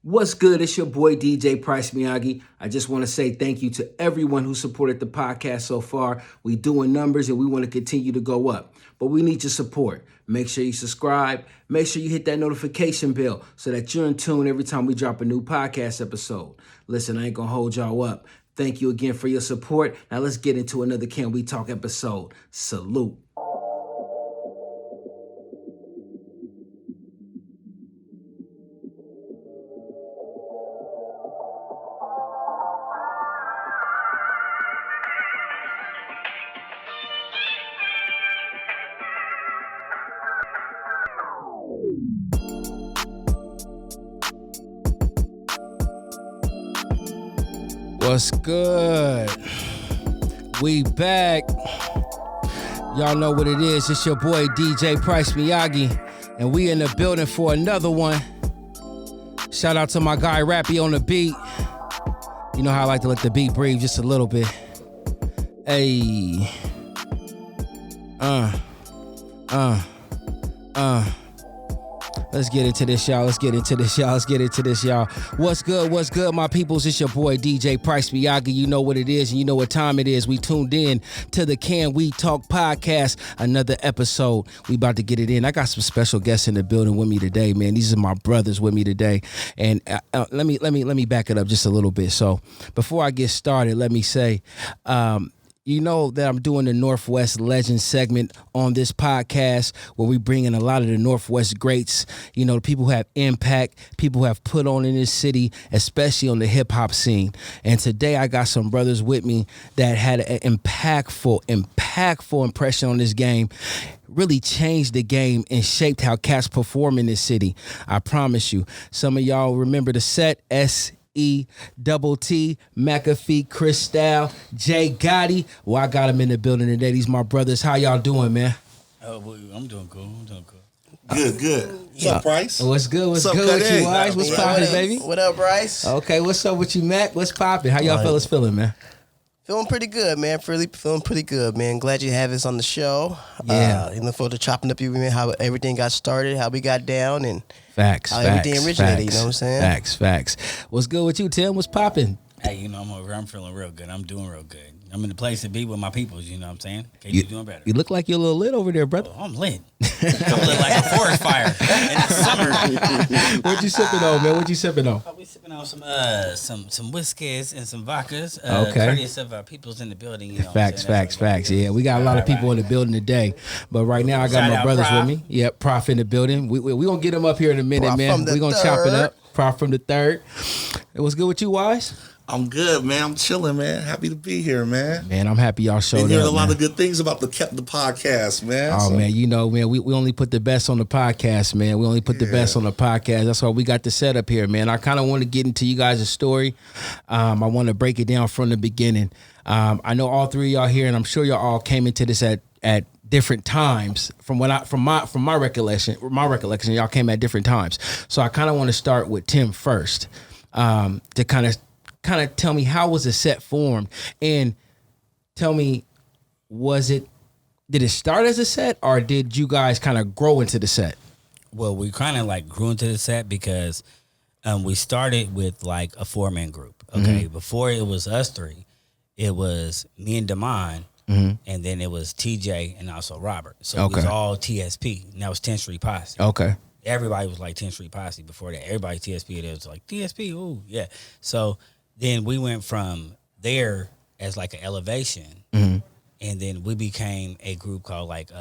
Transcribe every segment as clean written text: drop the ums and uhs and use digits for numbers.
What's good? It's your boy DJ Pryce Miyagi. I just want to say thank you to everyone who supported the podcast so far. We doing numbers and we want to continue to go up, but we need your support. Make sure you subscribe. Make sure you hit that notification bell so that you're in tune every time we drop a new podcast episode. Listen, I ain't gonna hold y'all up. Thank you again for your support. Now let's get into another Can We Talk episode. Salute. What's good? We back. Y'all know what it is. It's your boy DJ Pryce Miyagi, and we in the building for another one. Shout out to my guy Rappy on the beat. You know how I like to let the beat breathe just a little bit. Hey. Let's get into this, y'all. What's good? What's good, my peoples? It's your boy, DJ Pryce Miyagi. You know what it is, and you know what time it is. We tuned in to the Can We Talk podcast. Another episode. We about to get it in. I got some special guests in the building with me today, man. These are my brothers with me today. And let me back it up just a little bit. So before I get started, let me say, you know that I'm doing the Northwest Legends segment on this podcast where we bring in a lot of the Northwest greats, you know, people who have impact, people who have put on in this city, especially on the hip hop scene. And today I got some brothers with me that had an impactful impression on this game, really changed the game and shaped how cats perform in this city. I promise you. Some of y'all remember the set, S.E.T.T, MackaFee, Cristal, Jay Gotti. Well, I got him in the building today. These my brothers. How y'all doing, man? Oh, well, I'm doing cool. Good. What's up, Pryce? What's good with you, Wise? What's poppin', baby? What up, Bryce? Okay, what's up with you, Mac? What's poppin'? How y'all fellas feeling, man? Feeling pretty good, man. Feeling pretty good, man. Glad you have us on the show. Yeah. Looking forward to chopping up you, man, how everything got started, how we got down, and Facts. everything originated, you know what I'm saying? Facts. What's good with you, Tim? What's poppin'? Hey, you know, I'm feeling real good. I'm doing real good. I'm in the place to be with my peoples, you know what I'm saying? You doing better. You look like you're a little lit over there, brother. Oh, I'm lit. I'm lit like a forest fire in the summer. What you sipping on, man? What you sipping on? We sipping on some whiskeys and some vodkas. Okay. Courteous of our peoples in the building, you know. Facts. Yeah, we got a lot of people in the building today, but right now I got my brothers with me. Yep, Prof in the building. We gonna get them up here in a minute, Prof man. We gonna chop it up. Prof from the third. What's good with you, Wise? I'm good, man. I'm chilling, man. Happy to be here, man. Man, I'm happy y'all showed up. Been hearing a lot man. of good things about the podcast, man. Oh, man, you know, man, we only put the best on the podcast, man. We only put the best on the podcast. That's why we got the setup here, man. I kind of want to get into you guys' story. I want to break it down from the beginning. I know all three of y'all here, and I'm sure y'all all came into this at different times. From my recollection, y'all came at different times. So I kind of want to start with Tim first, to kind of tell me, how was the set formed, and tell me, did it start as a set, or did you guys kind of grow into the set? Well, we kind of like grew into the set because we started with like a 4-man group. Okay. Mm-hmm. Before it was us three, it was me and Damon, and then it was TJ and also Robert. So it was all TSP, and that was 10th Street Posse. Okay. Everybody was like 10th Street Posse before that. Everybody TSP, it was like TSP, ooh, yeah. So then we went from there as like an elevation, and then we became a group called like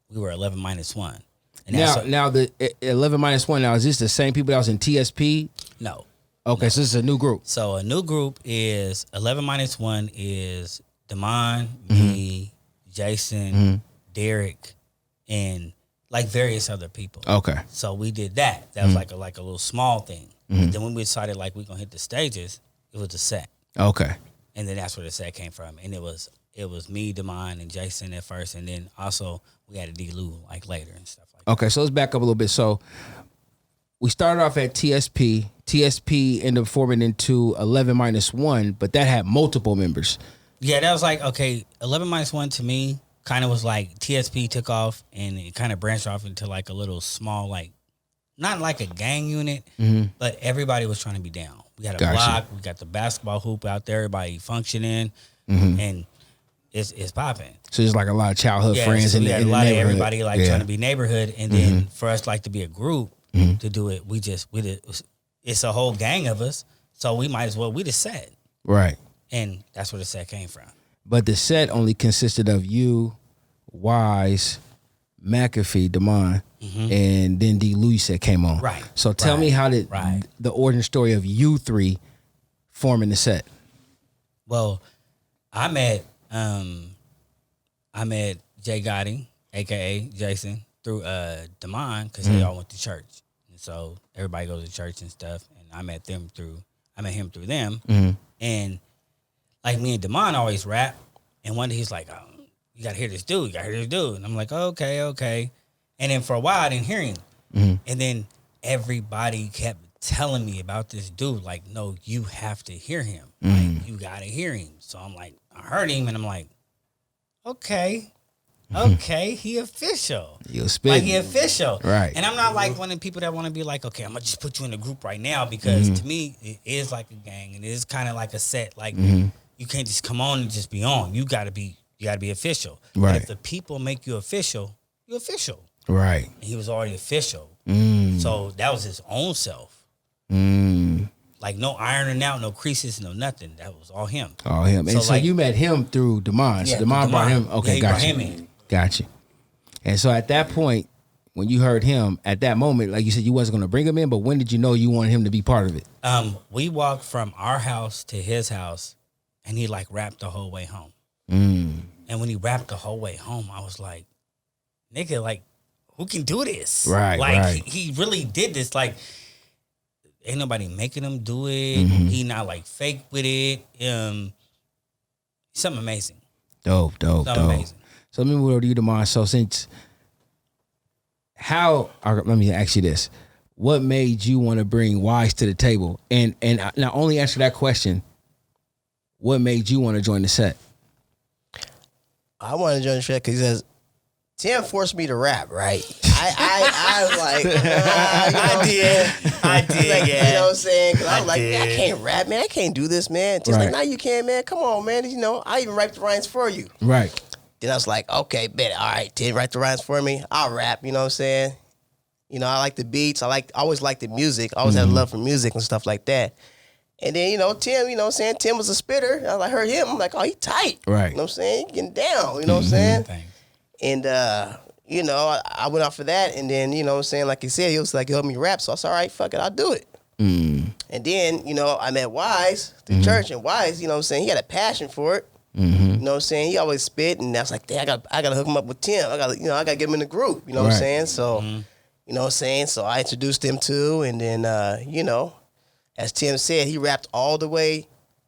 we were 11 minus 1. And now the 11 minus 1. Now, is this the same people that was in TSP? No. Okay, so this is a new group. So a new group is 11 minus 1 is Damon, me, Jason, Derek, and like various other people. Okay. So we did that. That was like a little small thing. Then when we decided like we're gonna hit the stages, it was the set. Okay. And then that's where the set came from. And it was me, Damon, and Jason at first, and then also we had a D-Lou like later and stuff like that. Okay, so let's back up a little bit. So we started off at TSP. TSP ended up forming into 11 minus 1, but that had multiple members. Yeah, that was like, okay, 11 minus 1 to me kind of was like TSP took off and it kind of branched off into like a little small like not like a gang unit, but everybody was trying to be down. We had a block, we got the basketball hoop out there, everybody functioning, and it's popping. So there's like a lot of childhood friends so in we the had a lot of neighborhood. everybody like trying to be neighborhood, and then for us like to be a group to do it, we did. It's a whole gang of us, so we might as well we the set, right? And that's where the set came from. But the set only consisted of you, Wise, MackaFee, Damon, and then D. Luis that came on. Right. So tell me how did the origin story of you three forming the set? Well, I met Jay Gotti, aka Jason, through Damon because they all went to church, and so everybody goes to church and stuff. And I met him through them, and like me and Damon always rap. And one day he's like, oh, "You gotta hear this dude. And I'm like, okay. And then for a while I didn't hear him, and then everybody kept telling me about this dude. Like, no, you have to hear him. Like, you gotta hear him. So I'm like, I heard him, and I'm like, okay, he official. You'll spit. Like, he official. Right. And I'm not like one of the people that want to be like, okay, I'm going to just put you in a group right now, because to me, it is like a gang, and it is kind of like a set. Like, you can't just come on and just be on. You got to be official. Right. But if the people make you official, you're official. Right. And he was already official. So that was his own self. Like, no ironing out, no creases, no nothing. That was all him. All him. And so you met him through Damon. So Damon brought him. Okay, got gotcha. him in. Gotcha. And so at that point, when you heard him, at that moment, like you said, you wasn't going to bring him in, but when did you know you wanted him to be part of it? We walked from our house to his house, and he like rapped the whole way home. And when he rapped the whole way home, I was like, nigga, like, who can do this? Right, like, right. He really did this. Like, ain't nobody making him do it. He not like fake with it. Something amazing. Dope. Amazing. So let me move over to you, Damon. So let me ask you this. What made you want to bring Wise to the table? And not only answer that question, what made you want to join the set? I wanted to join the set because he says, Tim forced me to rap, right? I was like, I did, like, yeah. You know what I'm saying? Because I was like, man, I can't rap, man. I can't do this, man. Just like, now you can, man. Come on, man. You know, I even write the rhymes for you. Right. Then I was like, okay, bet. All right, Tim, write the rhymes for me. I'll rap, you know what I'm saying? You know, I like the beats. I always liked the music. I always had a love for music and stuff like that. And then, you know, Tim, you know what I'm saying? Tim was a spitter. I heard him. I'm like, oh, he tight. Right. You know what I'm saying? He getting down. You know what I'm saying? And, you know, I went out for that. And then, you know what I'm saying? Like he said, he was like, help me rap. So I said, all right, fuck it, I'll do it. And then, you know, I met Wise through church. And Wise, you know what I'm saying? He had a passion for it. You know what I'm saying? He always spit. And I was like, damn, I got to hook him up with Tim. I got to get him in the group. You know what I'm saying? So, you know what I'm saying? So I introduced him too. And then, you know, as Tim said, he rapped all the way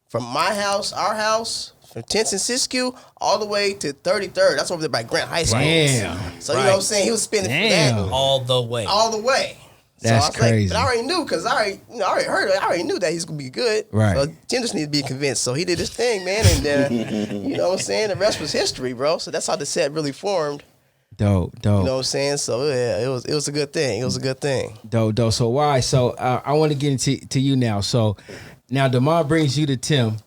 from my house, our house, from 10th and Siskiyou, all the way to 33rd. That's over there by Grant High School. Damn. So, you know what I'm saying? He was spinning for that. All the way. All the way. That's so I was crazy. Like, but I already knew, because I already heard it. I already knew that he's going to be good. Right. So Tim just needed to be convinced. So he did his thing, man. And then, you know what I'm saying? The rest was history, bro. So that's how the set really formed. Dope. You know what I'm saying? So yeah, it was a good thing. It was a good thing. Dope. So why? So I want to get into you now. So now Damon brings you to Tim,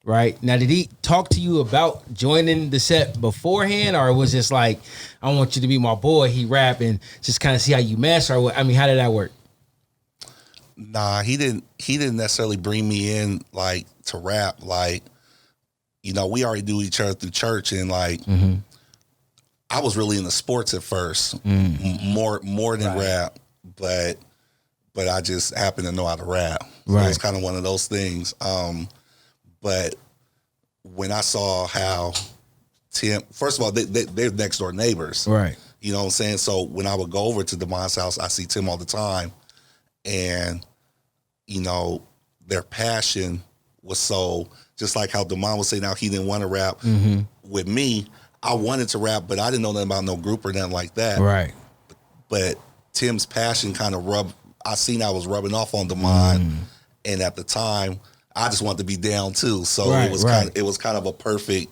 right? Now, did he talk to you about joining the set beforehand, or it was just like, I want you to be my boy, he rap, and just kind of see how you mesh, or what? I mean, how did that work? Nah, he didn't necessarily bring me in like to rap. Like, you know, we already knew each other through church, and like I was really into sports at first, more than rap, but I just happened to know how to rap. So it was kind of one of those things. But when I saw how Tim, first of all, they're next door neighbors, Right. You know what I'm saying? So when I would go over to Damon's house, I see Tim all the time, and you know, their passion was so, just like how Damon would say now he didn't want to rap with me. I wanted to rap, but I didn't know nothing about no group or nothing like that. Right. But Tim's passion kind of I was rubbing off on Damon, and at the time, I just wanted to be down too. So it was kind of a perfect,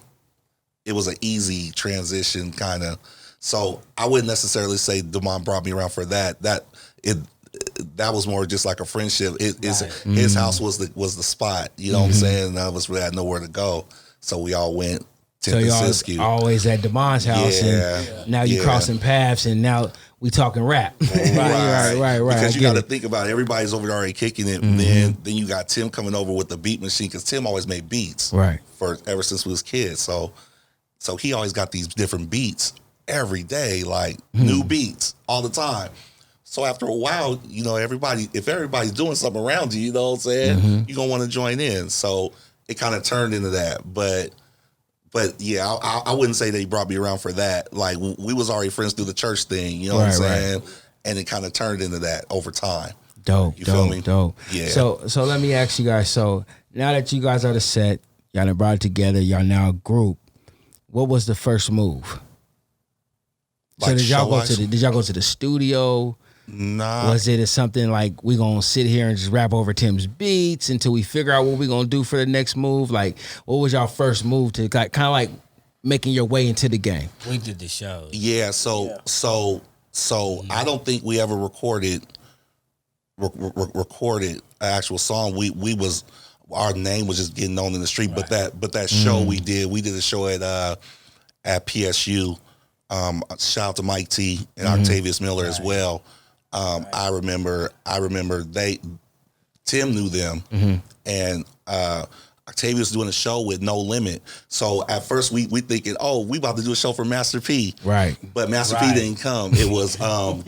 it was an easy transition kind of. So I wouldn't necessarily say Damon brought me around for that. that was more just like a friendship. His house was the spot. You know what I'm saying? None of us really had nowhere to go, so we all went. So y'all always at Demon's house, and now you crossing paths, and now we talking rap. Right. Because you got to think about it. Everybody's over there already kicking it, and then you got Tim coming over with the beat machine, because Tim always made beats, right? Ever since we was kids, so he always got these different beats every day, like new beats all the time. So after a while, you know, if everybody's doing something around you, you know what I'm saying, you're gonna want to join in. So it kind of turned into that, But yeah, I wouldn't say that he brought me around for that. Like, we was already friends through the church thing, you know what I'm saying? And it kind of turned into that over time. Dope, you feel me? Dope. Yeah. So let me ask you guys. So now that you guys are the set, y'all done brought it together, y'all now a group. What was the first move? Like, so did y'all go to the studio? Nah. Was it something like we gonna sit here and just rap over Tim's beats until we figure out what we gonna do for the next move? Like, what was y'all first move to kind of like making your way into the game? We did the show. Yeah. So I don't think we ever recorded an actual song. Our name was just getting known in the street. Right. But that show we did a show at PSU. Shout out to Mike T and Octavius Miller as well. I remember Tim knew them, and Octavius doing a show with No Limit. So at first we thinking, oh, we about to do a show for Master P, right? But Master P didn't come. It was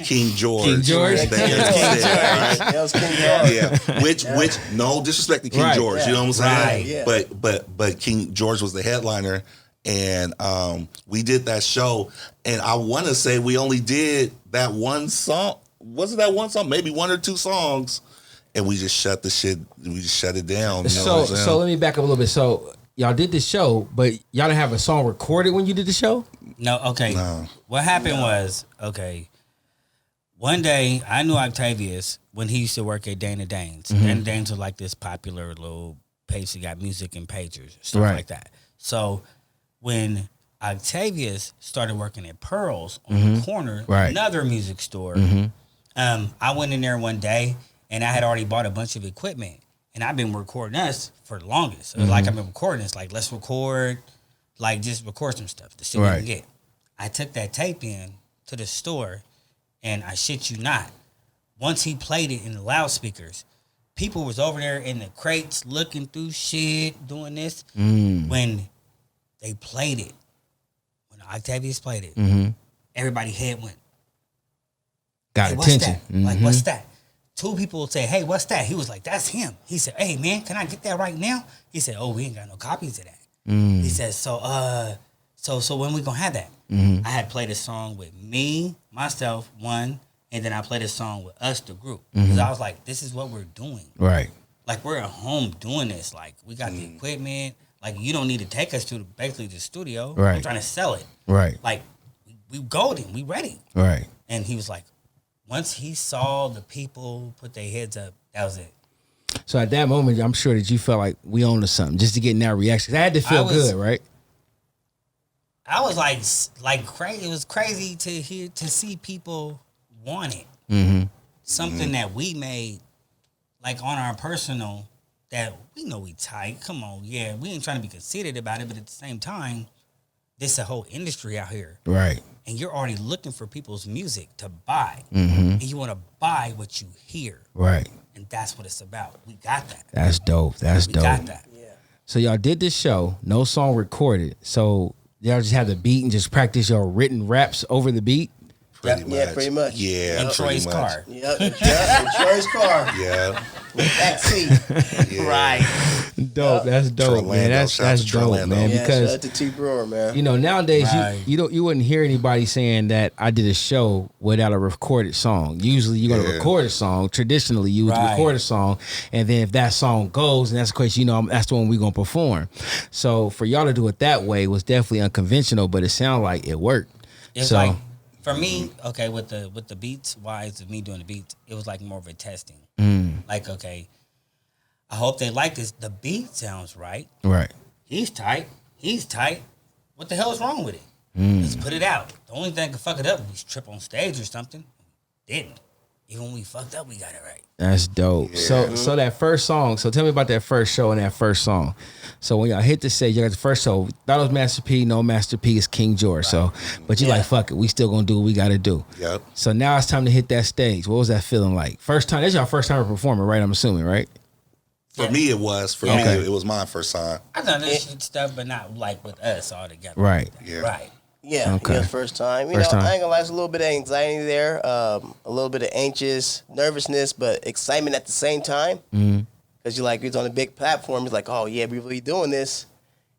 King George. King George. That was King George. Yeah. Which no disrespect to King George, you know what I'm saying? Right. But King George was the headliner. And we did that show, and I want to say we only did that one song. Was it that one song? Maybe one or two songs, and we just shut the shit. We just shut it down. So let me back up a little bit. So y'all did the show, but y'all didn't have a song recorded when you did the show? No. Okay. No. What happened was, one day I knew Octavius when he used to work at Dana Danes. Dana Danes was like this popular little page that got music and pagers, stuff like that. So when Octavius started working at Pearl's on the corner, another music store, I went in there one day, and I had already bought a bunch of equipment, and I've been recording us for the longest. It was like I've been recording this, like, let's record, like, just record some stuff to see what we can get. I took that tape in to the store, and I shit you not, once he played it in the loudspeakers, people was over there in the crates looking through shit, doing this. When they played it, when Octavius played it, everybody head went. Got attention. What's that? Like, what's that? Two people would say, hey, what's that? He was like, that's him. He said, hey, man, can I get that right now? He said, oh, we ain't got no copies of that. He said, so when we gonna have that? I had played a song with me, myself, one, and then I played a song with us, the group. Because I was like, this is what we're doing. Right. Like, we're at home doing this. Like, we got the equipment. Like, you don't need to take us to basically the studio. Right. I'm trying to sell it. Right. Like, we golden. We ready. Right. And he was like, once he saw the people put their heads up, that was it. So at that moment, I'm sure that you felt like we owned something just to get in that reaction. I had to feel good, right? I was like crazy. It was crazy to see people want it. Something that we made, like, on our personal, that we know we tight. Come on, we ain't trying to be conceited about it, but at the same time, this a whole industry out here, right? And you're already looking for people's music to buy, and you want to buy what you hear, right? And that's what it's about. We got that. That's dope. That's dope. We got that. Yeah. So y'all did this show, no song recorded. So y'all just had the beat and just practice your written raps over the beat. Pretty much. Yeah, pretty much. Yeah, in Troy's car. Yep, in Troy's car. Yeah. Back seat. Yeah. Right. Dope. That's dope, man. That's dope, man. Yeah, because shout out to T Brewer, man. you know, nowadays Right. you wouldn't hear anybody saying that I did a show without a recorded song. Usually you're gonna record a song. Traditionally you would record a song, and then if that song goes and that's the question, that's the one we're gonna perform. So for y'all to do it that way was definitely unconventional, but it sounded like it worked. It's so like, for me, okay, with the beats wise of me doing the beats, it was like more of a testing. Like, okay, I hope they like this. The beat sounds right. right. He's tight. What the hell is wrong with it? Let's put it out. The only thing that could fuck it up is trip on stage or something. Didn't. even when we fucked up, we got it right. That's dope. Yeah. So that first song. So tell me about that first show and that first song. So when y'all hit the stage, you got the first show. Thought it was Master P. No, Master P is King George. Right. So, but you like, fuck it. We still gonna do what we gotta do. Yep. So now it's time to hit that stage. What was that feeling like? First time. That's your first time performing, right? I'm assuming, right? For me, it was. For me, it was my first time. I done this stuff, but not like with us all together. Right. Yeah. Right. Yeah, okay. First time. You know, I ain't gonna lie, there's a little bit of anxiety there, a little bit of anxious nervousness, but excitement at the same time. Because you're like, it's on a big platform. It's like, oh yeah, we really doing this.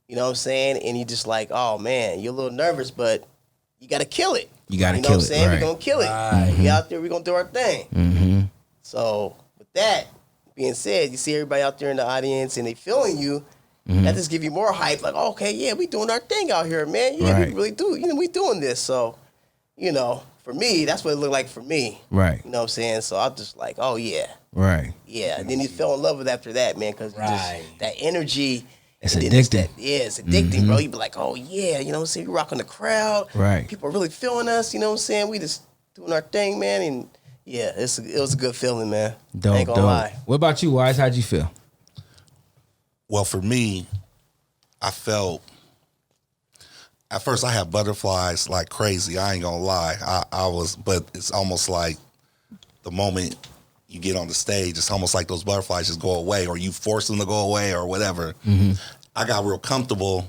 You know what I'm saying? And you just like, oh man, you're a little nervous, but you gotta kill it. You gotta know kill what I'm saying? Right. We're gonna kill it. Right. We out there, we're gonna do our thing. So with that being said, you see everybody out there in the audience and they feeling you. That just give you more hype. Like, oh, okay, yeah, we doing our thing out here, man. Yeah, we really do. You know, we doing this. So, you know, for me, that's what it looked like for me. Right. You know what I'm saying? So I just like, oh yeah. Right. Yeah. And then you fell in love with after that, man, because just that energy. It's addicting. It's addicting, bro. You be like, oh yeah, you know what I'm saying? We rocking the crowd. Right. People are really feeling us. You know what I'm saying? We just doing our thing, man. And yeah, it was a good feeling, man. Dope. Ain't gonna lie. What about you, Wise? How'd you feel? Well, for me, I felt, at first I had butterflies like crazy. I ain't gonna lie. I was, but it's almost like the moment you get on the stage, it's almost like those butterflies just go away, or you force them to go away or whatever. I got real comfortable,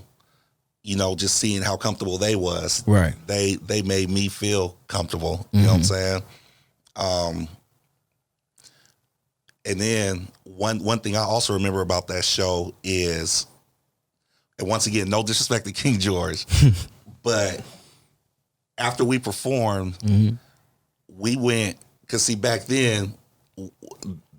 you know, just seeing how comfortable they was. Right. They made me feel comfortable. You know what I'm saying? And then one thing I also remember about that show is, and once again, no disrespect to King George, but after we performed, we went, because see, back then,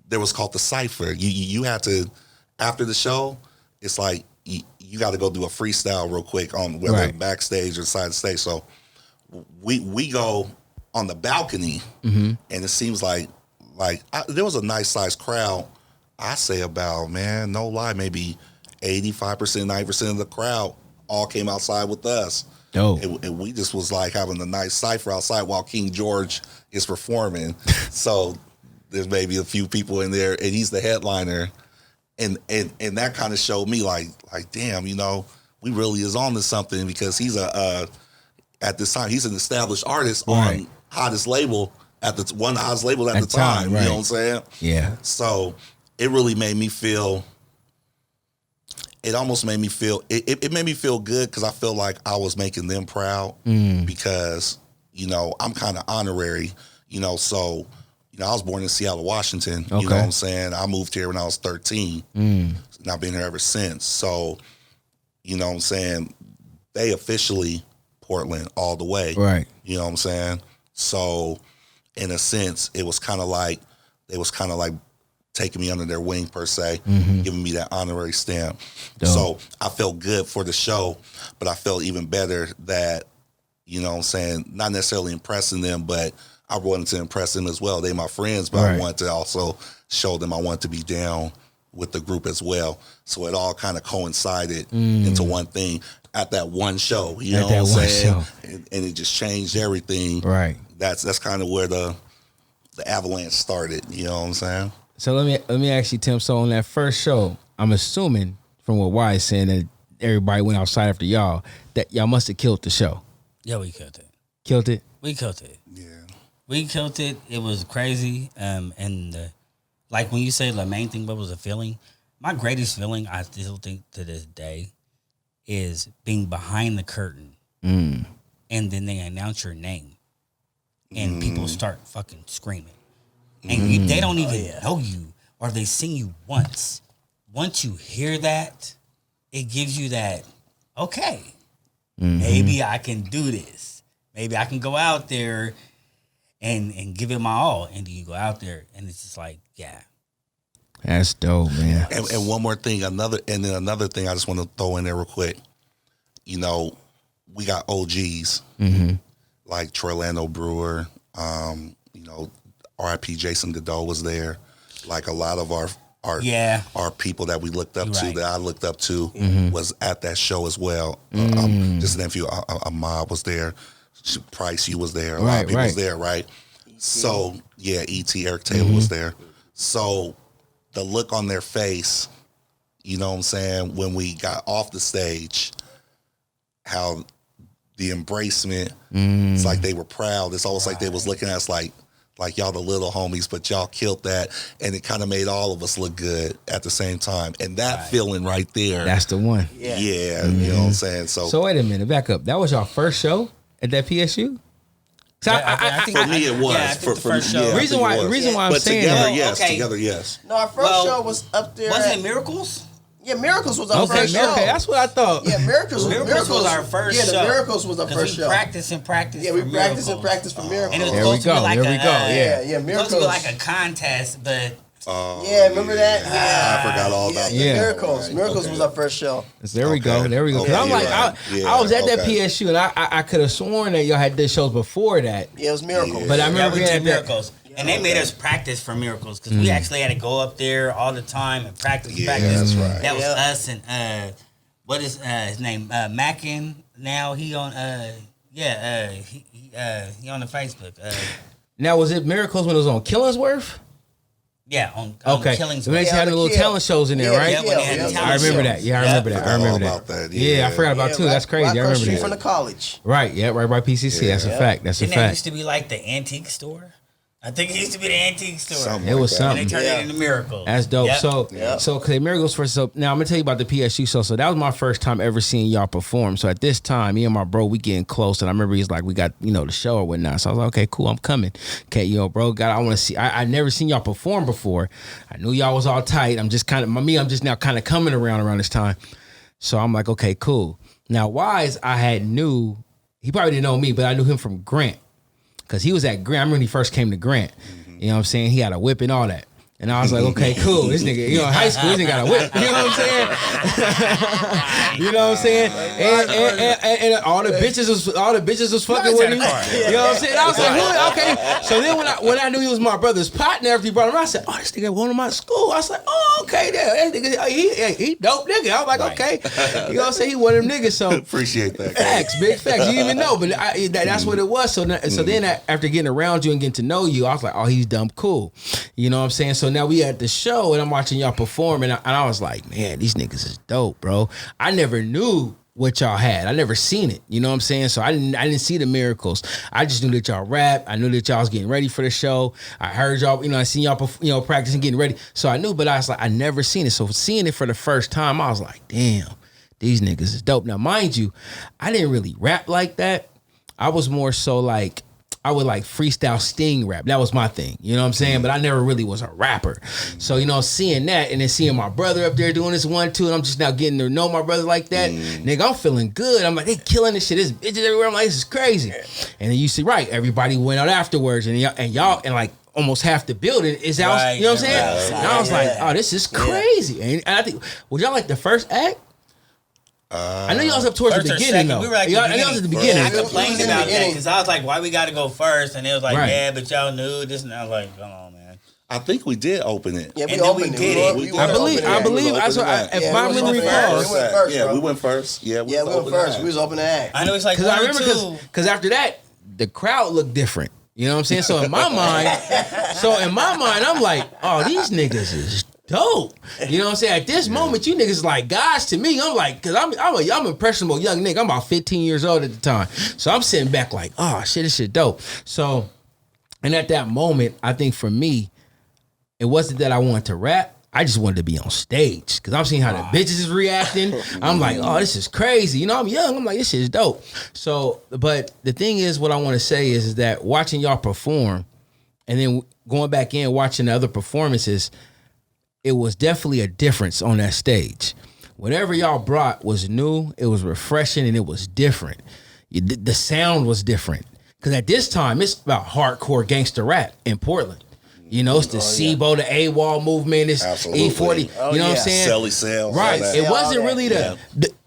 there was called the Cypher. You had to, after the show, it's like, you got to go do a freestyle real quick on whether backstage or side stage. So we go on the balcony, and it seems like there was a nice sized crowd. I say about, man, no lie, maybe 85%, 90% of the crowd all came outside with us. And we just was like having a nice cypher outside while King George is performing. So there's maybe a few people in there, and he's the headliner. And that kind of showed me like, damn, you know, we really is on to something, because he's at this time, he's an established artist on hottest label at the one of the hottest labels at the time. You know what I'm saying? Yeah. So it really made me feel. It almost made me feel. It made me feel good, because I feel like I was making them proud, because, you know, I'm kind of honorary. You know, so, you know, I was born in Seattle, Washington. You know what I'm saying? I moved here when I was 13. And I've been here ever since. So, you know what I'm saying? They officially Portland all the way. Right. You know what I'm saying? So, in a sense, it was kind of like, they was kind of like taking me under their wing, per se, giving me that honorary stamp. Dope. So I felt good for the show, but I felt even better that, you know what I'm saying, not necessarily impressing them, but I wanted to impress them as well. They my friends, but I wanted to also show them I wanted to be down with the group as well. So it all kind of coincided into one thing at that one show. You know what I'm saying? And it just changed everything. Right. That's kind of where the avalanche started. You know what I'm saying? So let me ask you, Tim. So on that first show, I'm assuming from what Wise saying that everybody went outside after y'all, that y'all must have killed the show. Yeah, we killed it. Killed it? We killed it. Yeah. We killed it. It was crazy. And like when you say the main thing, what was the feeling? My greatest feeling, I still think to this day, is being behind the curtain, and then they announce your name, and people start fucking screaming, and they don't even know you, or they sing you once. Once you hear that, it gives you that, okay, maybe I can do this. Maybe I can go out there and give it my all. And then you go out there, and it's just like, yeah. That's dope, man. And one more thing, another thing I just want to throw in there real quick. You know, we got OGs like Trorlando Brewer. You know, R.I.P. Jason Godot was there. Like a lot of our people that we looked up to, that I looked up to, was at that show as well. Just to name a few, Ahmad was there. Pryce, you was there. A lot of people was there, right? So, yeah, E.T. Eric Taylor was there. So, the look on their face, you know what I'm saying, when we got off the stage, how the embracement, it's like they were proud. It's almost like they was looking at us like y'all the little homies, but y'all killed that. And it kind of made all of us look good at the same time. And that feeling right there. That's the one. Yeah. You know what I'm saying? So wait a minute, back up. That was your first show at that PSU? So I think for me it was. Yeah, for first show. Reason why I'm but saying together, that. yes. Okay. Together, yes. No, our first show was up there. Wasn't it Miracles? Yeah, Miracles was our first show. Okay, that's what I thought. Yeah, Miracles was our first show. Yeah, the Miracles was our first show. Practice. Yeah, we practiced and practiced for Miracles. And it was supposed to be like Yeah, Miracles. It was supposed to be like a contest, but yeah, remember that? Yeah, I forgot all about that. Yeah. Miracles. Miracles was our first show. There we go. Okay, I'm like, I was at that PSU, and I could have sworn that y'all had did shows before that. Yeah, it was Miracles. But I remember we we did had Miracles. And they made us practice for Miracles because we actually had to go up there all the time and practice. Yeah, that's right. That was us and what is his name? Mackin. Now he on he on the Facebook. Now was it Miracles when it was on Killingsworth? Yeah, on Killingsworth. So they had the little talent shows in there, right? Yeah, when they had the talent I remember that. Yeah, I remember that. I remember that. Yeah, I forgot about too. That's crazy. I remember that. From the college. Right. Yeah. Right by PCC. That's a fact. That's a Didn't fact. that used to be like the antique store? I think it used to be the antique store. It was something. And they turned it into Miracles. That's dope. Yep. So okay, Miracles first. So now I'm gonna tell you about the PSU. So that was my first time ever seeing y'all perform. So at this time, me and my bro, we getting close, and I remember he's like, we got the show or whatnot. So I was like, okay, cool, I'm coming. Okay, bro, I want to see. I never seen y'all perform before. I knew y'all was all tight. I'm just now kind of coming around this time. So I'm like, okay, cool. Now Wise, he probably didn't know me, but I knew him from Grant. Because he was at Grant. I remember when he first came to Grant. You know what I'm saying? He had a whip and all that. And I was like, okay, cool. This nigga, in high school, this nigga got a whip. You know what I'm saying? You know what I'm saying? And all the bitches was fucking with him. You know what I'm saying? I was like, who? Okay. So then when I knew he was my brother's partner, after he brought him, I said, oh, this nigga one of my school. I was like, oh, okay, there. That nigga, he dope nigga. I was like, okay. You know what I'm saying? He one of them niggas. So appreciate that. Facts, big facts. You didn't even know, but that's what it was. So then after getting around you and getting to know you, I was like, oh, he's dumb cool. You know what I'm saying? So now we at the show and I'm watching y'all perform and I was like, man, these niggas is dope, bro. I never knew what y'all had. I never seen it. You know what I'm saying? So I didn't see the Miracles. I just knew that y'all rap. I knew that y'all was getting ready for the show. I heard y'all, I seen y'all practicing, getting ready. So I knew, but I was like, I never seen it. So seeing it for the first time, I was like, damn, these niggas is dope. Now, mind you, I didn't really rap like that. I was more so like, I would like freestyle sting rap. That was my thing. You know what I'm saying? But I never really was a rapper. So, seeing that and then seeing my brother up there doing this 1-2, and I'm just now getting to know my brother like that. Nigga, I'm feeling good. I'm like, they killing this shit. There's bitches everywhere. I'm like, this is crazy. And then you see, right, everybody went out afterwards and y'all like almost half the building is out. Right, you know what I'm saying? And I was like, oh, this is crazy. And I think, was y'all like the first act? I know y'all was up towards the beginning though. We were like y'all was at the beginning. I complained about that because I was like, why we got to go first? And it was like, yeah, but y'all knew this. And I was like, come on, man. I think we did open it. Yeah, we opened it. I believe. If my memory recalls, we went first. Yeah, we went first. We was open the act. I know it's like because I remember because after that the crowd looked different. You know what I'm saying? So in my mind, I'm like, oh, these niggas is dope. You know what I'm saying? At this moment, you niggas like guys to me. I'm like, cause I'm an impressionable young nigga. I'm about 15 years old at the time. So I'm sitting back like, oh shit, this shit dope. So, and at that moment, I think for me, it wasn't that I wanted to rap. I just wanted to be on stage because I'm seeing how the bitches is reacting. I'm like, oh, this is crazy. I'm young. I'm like, this shit is dope. So, but the thing is, what I want to say is that watching y'all perform and then going back in watching the other performances, it was definitely a difference on that stage. Whatever y'all brought was new, it was refreshing, and it was different. The sound was different. Because at this time, it's about hardcore gangster rap in Portland. It's the SIBO, the AWOL movement, it's E40. You know what I'm saying? Selly sales. Right. It wasn't really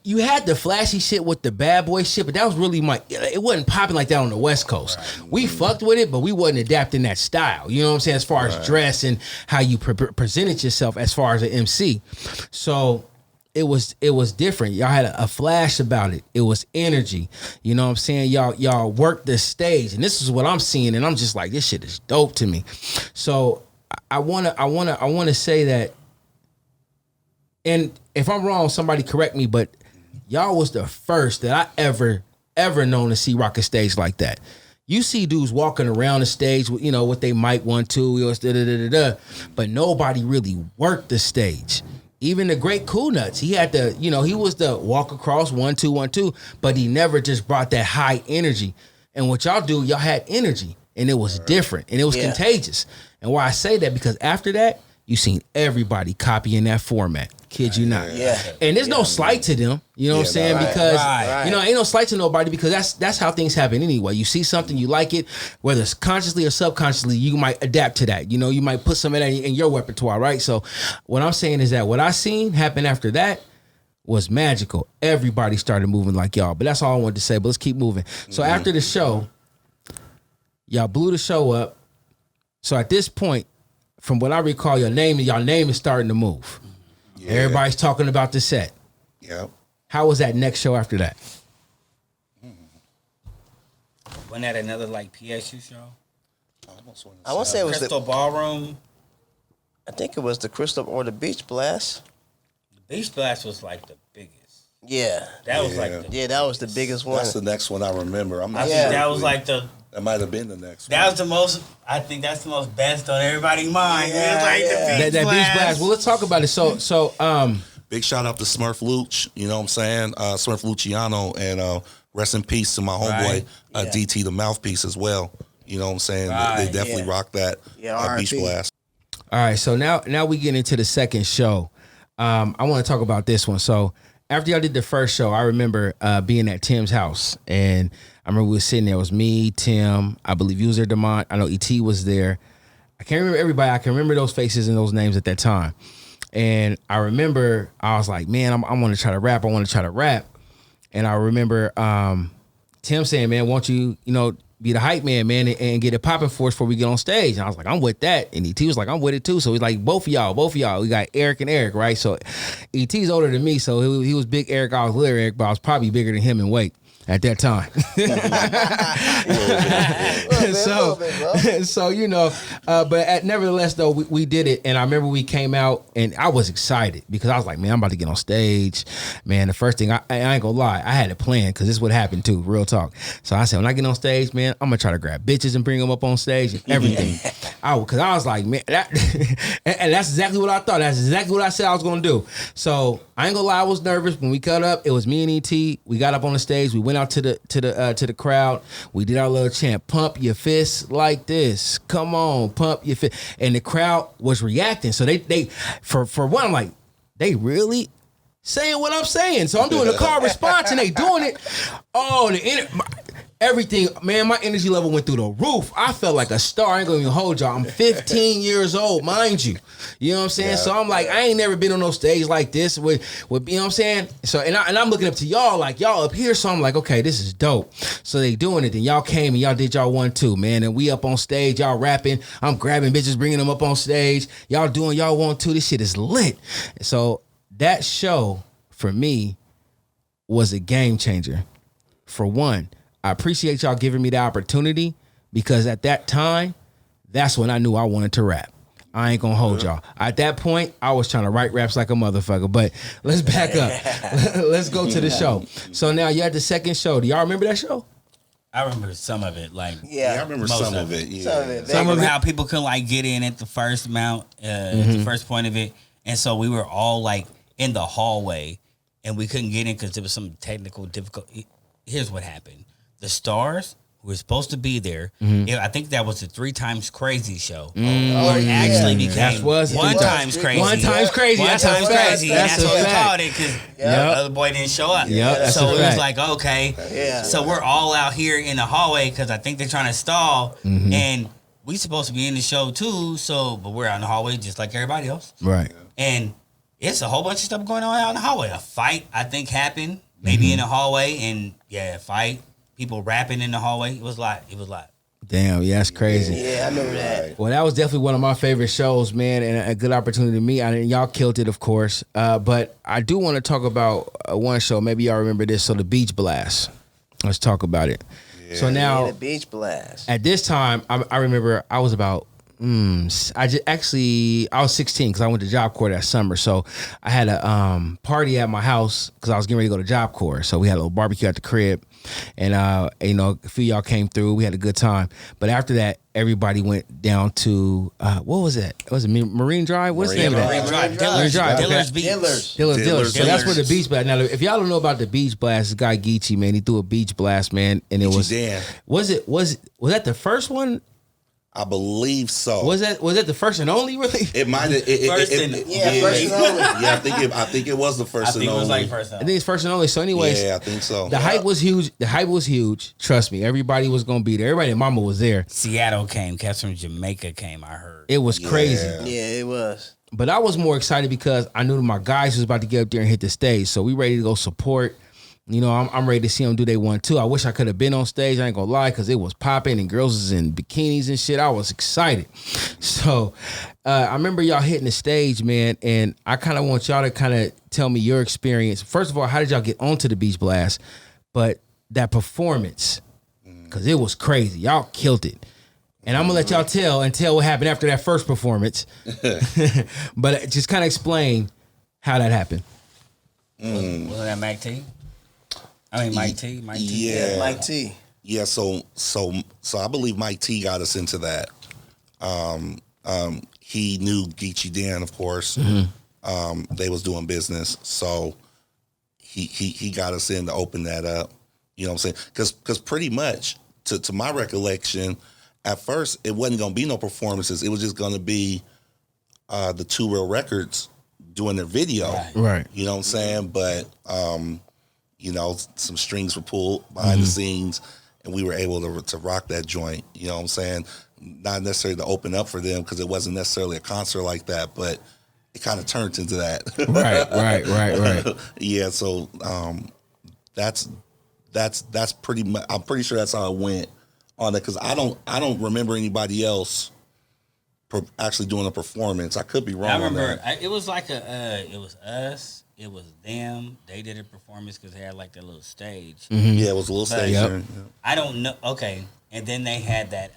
you had the flashy shit with the bad boy shit, but that was really it wasn't popping like that on the West Coast. Right. We fucked with it, but we wasn't adapting that style. You know what I'm saying? As far as dress and how you presented yourself as far as an MC. So it was different. Y'all had a flash about it. It was energy. You know what I'm saying? Y'all worked the stage, and this is what I'm seeing, and I'm just like, this shit is dope to me. So I wanna say that, and if I'm wrong, somebody correct me, but y'all was the first that I ever known to see rock a stage like that. You see dudes walking around the stage with, with they mic 1, 2, but nobody really worked the stage. Even the great Cool Nuts, he had to, he was the walk across 1, 2, 1, 2, but he never just brought that high energy. And what y'all do, y'all had energy, and it was different, and it was contagious. And why I say that, because after that, you seen everybody copying that format. Kid you not. Yeah. And there's no slight to them. You know what I'm saying? Because ain't no slight to nobody, because that's how things happen anyway. You see something, you like it, whether it's consciously or subconsciously, you might adapt to that. You might put some of that in your repertoire, right? So what I'm saying is that what I seen happen after that was magical. Everybody started moving like y'all. But that's all I wanted to say. But let's keep moving. So after the show, y'all blew the show up. So at this point, from what I recall, y'all name is starting to move. Yeah. Everybody's talking about the set. Yep. How was that next show after that? Wasn't that another PSU show? I want to say it was Crystal Ballroom. I think it was the Crystal or the Beach Blast. The Beach Blast was the biggest. Yeah. That was that was the biggest one. That's the next one I remember. I'm not sure. That was that might have been the next one. That was the most, I think that's the most best on everybody's mind. Yeah, it was the Beach Blast. Well, let's talk about it. So big shout out to Smurf Luch, you know what I'm saying? Smurf Luciano, and rest in peace to my homeboy, DT the Mouthpiece as well. You know what I'm saying? They definitely rocked that Beach Blast. All right, so now we get into the second show. I want to talk about this one. So after y'all did the first show, I remember being at Tim's house, and I remember we were sitting there. It was me, Tim, I believe you was there, Demont. I know E.T. was there. I can't remember everybody. I can remember those faces and those names at that time. And I remember I was like, man, I want to try to rap. And I remember Tim saying, man, won't you, be the hype man, and get it popping for us before we get on stage. And I was like, I'm with that. And E.T. was like, I'm with it too. So he's like, both of y'all. We got Eric and Eric, right? So E.T.'s older than me, so he was big Eric. I was little Eric, but I was probably bigger than him in weight at that time. But nevertheless though, we did it, and I remember we came out, and I was excited because I was like, man, I'm about to get on stage. Man, the first thing I ain't gonna lie, I had a plan, because this would happen too, real talk. So I said, when I get on stage, man, I'm gonna try to grab bitches and bring them up on stage and everything. Because I was like, man, and that's exactly what I thought. That's exactly what I said I was gonna do. So I ain't gonna lie, I was nervous when we cut up. It was me and E.T. We got up on the stage. We went out to the crowd. We did our little chant, pump your fists like this. Come on, pump your fist. And the crowd was reacting. So they for one, I'm like, they really saying what I'm saying. So I'm doing the call response, and they doing it. Oh, everything, man, my energy level went through the roof. I felt like a star. I ain't gonna even hold y'all. I'm 15 years old, mind you. You know what I'm saying? Yeah. So I'm like, I ain't never been on no stage like this with you know what I'm saying? So and I'm looking up to y'all, like y'all up here. So I'm like, okay, this is dope. So they doing it. Then y'all came and y'all did y'all 1, 2, man. And we up on stage, y'all rapping. I'm grabbing bitches, bringing them up on stage. Y'all doing y'all 1, 2. This shit is lit. So that show for me was a game changer. For one, I appreciate y'all giving me the opportunity, because at that time, that's when I knew I wanted to rap. I ain't gonna hold y'all. At that point, I was trying to write raps like a motherfucker, but let's back up. Let's go to the show. So now you had the second show. Do y'all remember that show? I remember some of it. I remember some of it. Yeah. Some of it. How people couldn't get in at the first mount, the first point of it. And so we were all in the hallway, and we couldn't get in because there was some technical difficulty. Here's what happened. The stars who were supposed to be there, I think that was the 3 Times Crazy show. Where it actually became 1 Times Crazy. 1 Times Crazy. 1 Times Crazy. That's what we called it, because the other boy didn't show up. So it was like, okay. Yeah. So we're all out here in the hallway because I think they're trying to stall. And we supposed to be in the show too, but we're out in the hallway just like everybody else. Right. And it's a whole bunch of stuff going on out in the hallway. A fight, I think, happened maybe in the hallway, and fight. People rapping in the hallway. It was a lot. Damn, yeah, that's crazy. Yeah, I remember that. Well, that was definitely one of my favorite shows, man, and a good opportunity to meet. And y'all killed it, of course. But I do want to talk about one show. Maybe y'all remember this. So the Beach Blast. Let's talk about it. Yeah. So now, the Beach Blast. At this time, I remember I was about. I was 16 because I went to Job Corps that summer. So I had a party at my house because I was getting ready to go to Job Corps. So we had a little barbecue at the crib, and a few of y'all came through. We had a good time. But after that, everybody went down to what was it? Was it Marine Drive? What's the name of that? Marine Drive. Dillard's Beach. Dillard's. So that's where the Beach Blast. Now, if y'all don't know about the Beach Blast, this guy Geechee, man, he threw a Beach Blast, man, and it was. Dan. Was that the first one? I believe so. Was that the first and only? Really? It might have. First and only. Yeah, I think it was the first and only. It was like first. I think it's first and only. So, anyways, yeah, I think so. The hype was huge. Trust me, everybody was gonna be there. Everybody, and Mama was there. Seattle came. Cats from Jamaica came. I heard it was crazy. Yeah, it was. But I was more excited because I knew that my guys was about to get up there and hit the stage. So we ready to go support. You know, I'm ready to see them do they one too. I wish I could have been on stage. I ain't gonna lie, because it was popping and girls was in bikinis and shit. I was excited. So I remember y'all hitting the stage, man, and I kind of want y'all to kind of tell me your experience. First of all, how did y'all get onto the Beach Blast? But that performance, because it was crazy. Y'all killed it. And I'm gonna let y'all tell what happened after that first performance. But just kind of explain how that happened. Was that Mike T? Mike T. Yeah, Mike T. Yeah, so I believe Mike T got us into that. He knew Geechee Dan, of course. Mm-hmm. They was doing business, so he got us in to open that up. You know what I'm saying? Because pretty much, to my recollection, at first it wasn't gonna be no performances. It was just gonna be the Two Real Records doing their video. Right. You know what I'm saying? But some strings were pulled behind the scenes, and we were able to rock that joint. You know what I'm saying? Not necessarily to open up for them because it wasn't necessarily a concert like that, but it kind of turned into that. Right. Yeah. So that's pretty much. I'm pretty sure that's how it went on that, because I don't remember anybody else actually doing a performance. I could be wrong. I remember it was like it was us. It was them. They did a performance because they had like their little stage. Mm-hmm. Yeah, it was a little stage. Yep. I don't know. Okay, and then they had that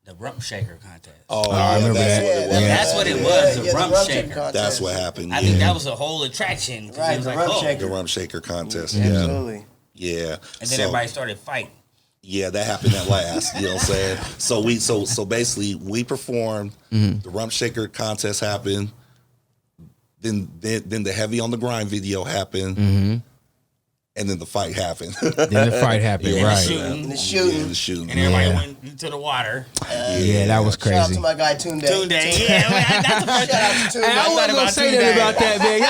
the rump shaker contest. Oh, I remember that. That's what it was. The rump shaker. Contest. That's what happened. I think that was a whole attraction. Right, it was the like, rump shaker. The rump shaker contest. Yeah. Absolutely. Yeah. And then everybody started fighting. Yeah, that happened at last. You know what I'm saying? So basically we performed. Mm-hmm. The rump shaker contest happened. Then the Heavy on the Grind video happened. Mm-hmm. And then the fight happened. Right. The shooting. And everybody went into the water. That was crazy. Shout out to my guy Tunde. Yeah, that's the first. Shout out to Tunde. I wasn't going to say that about that, man.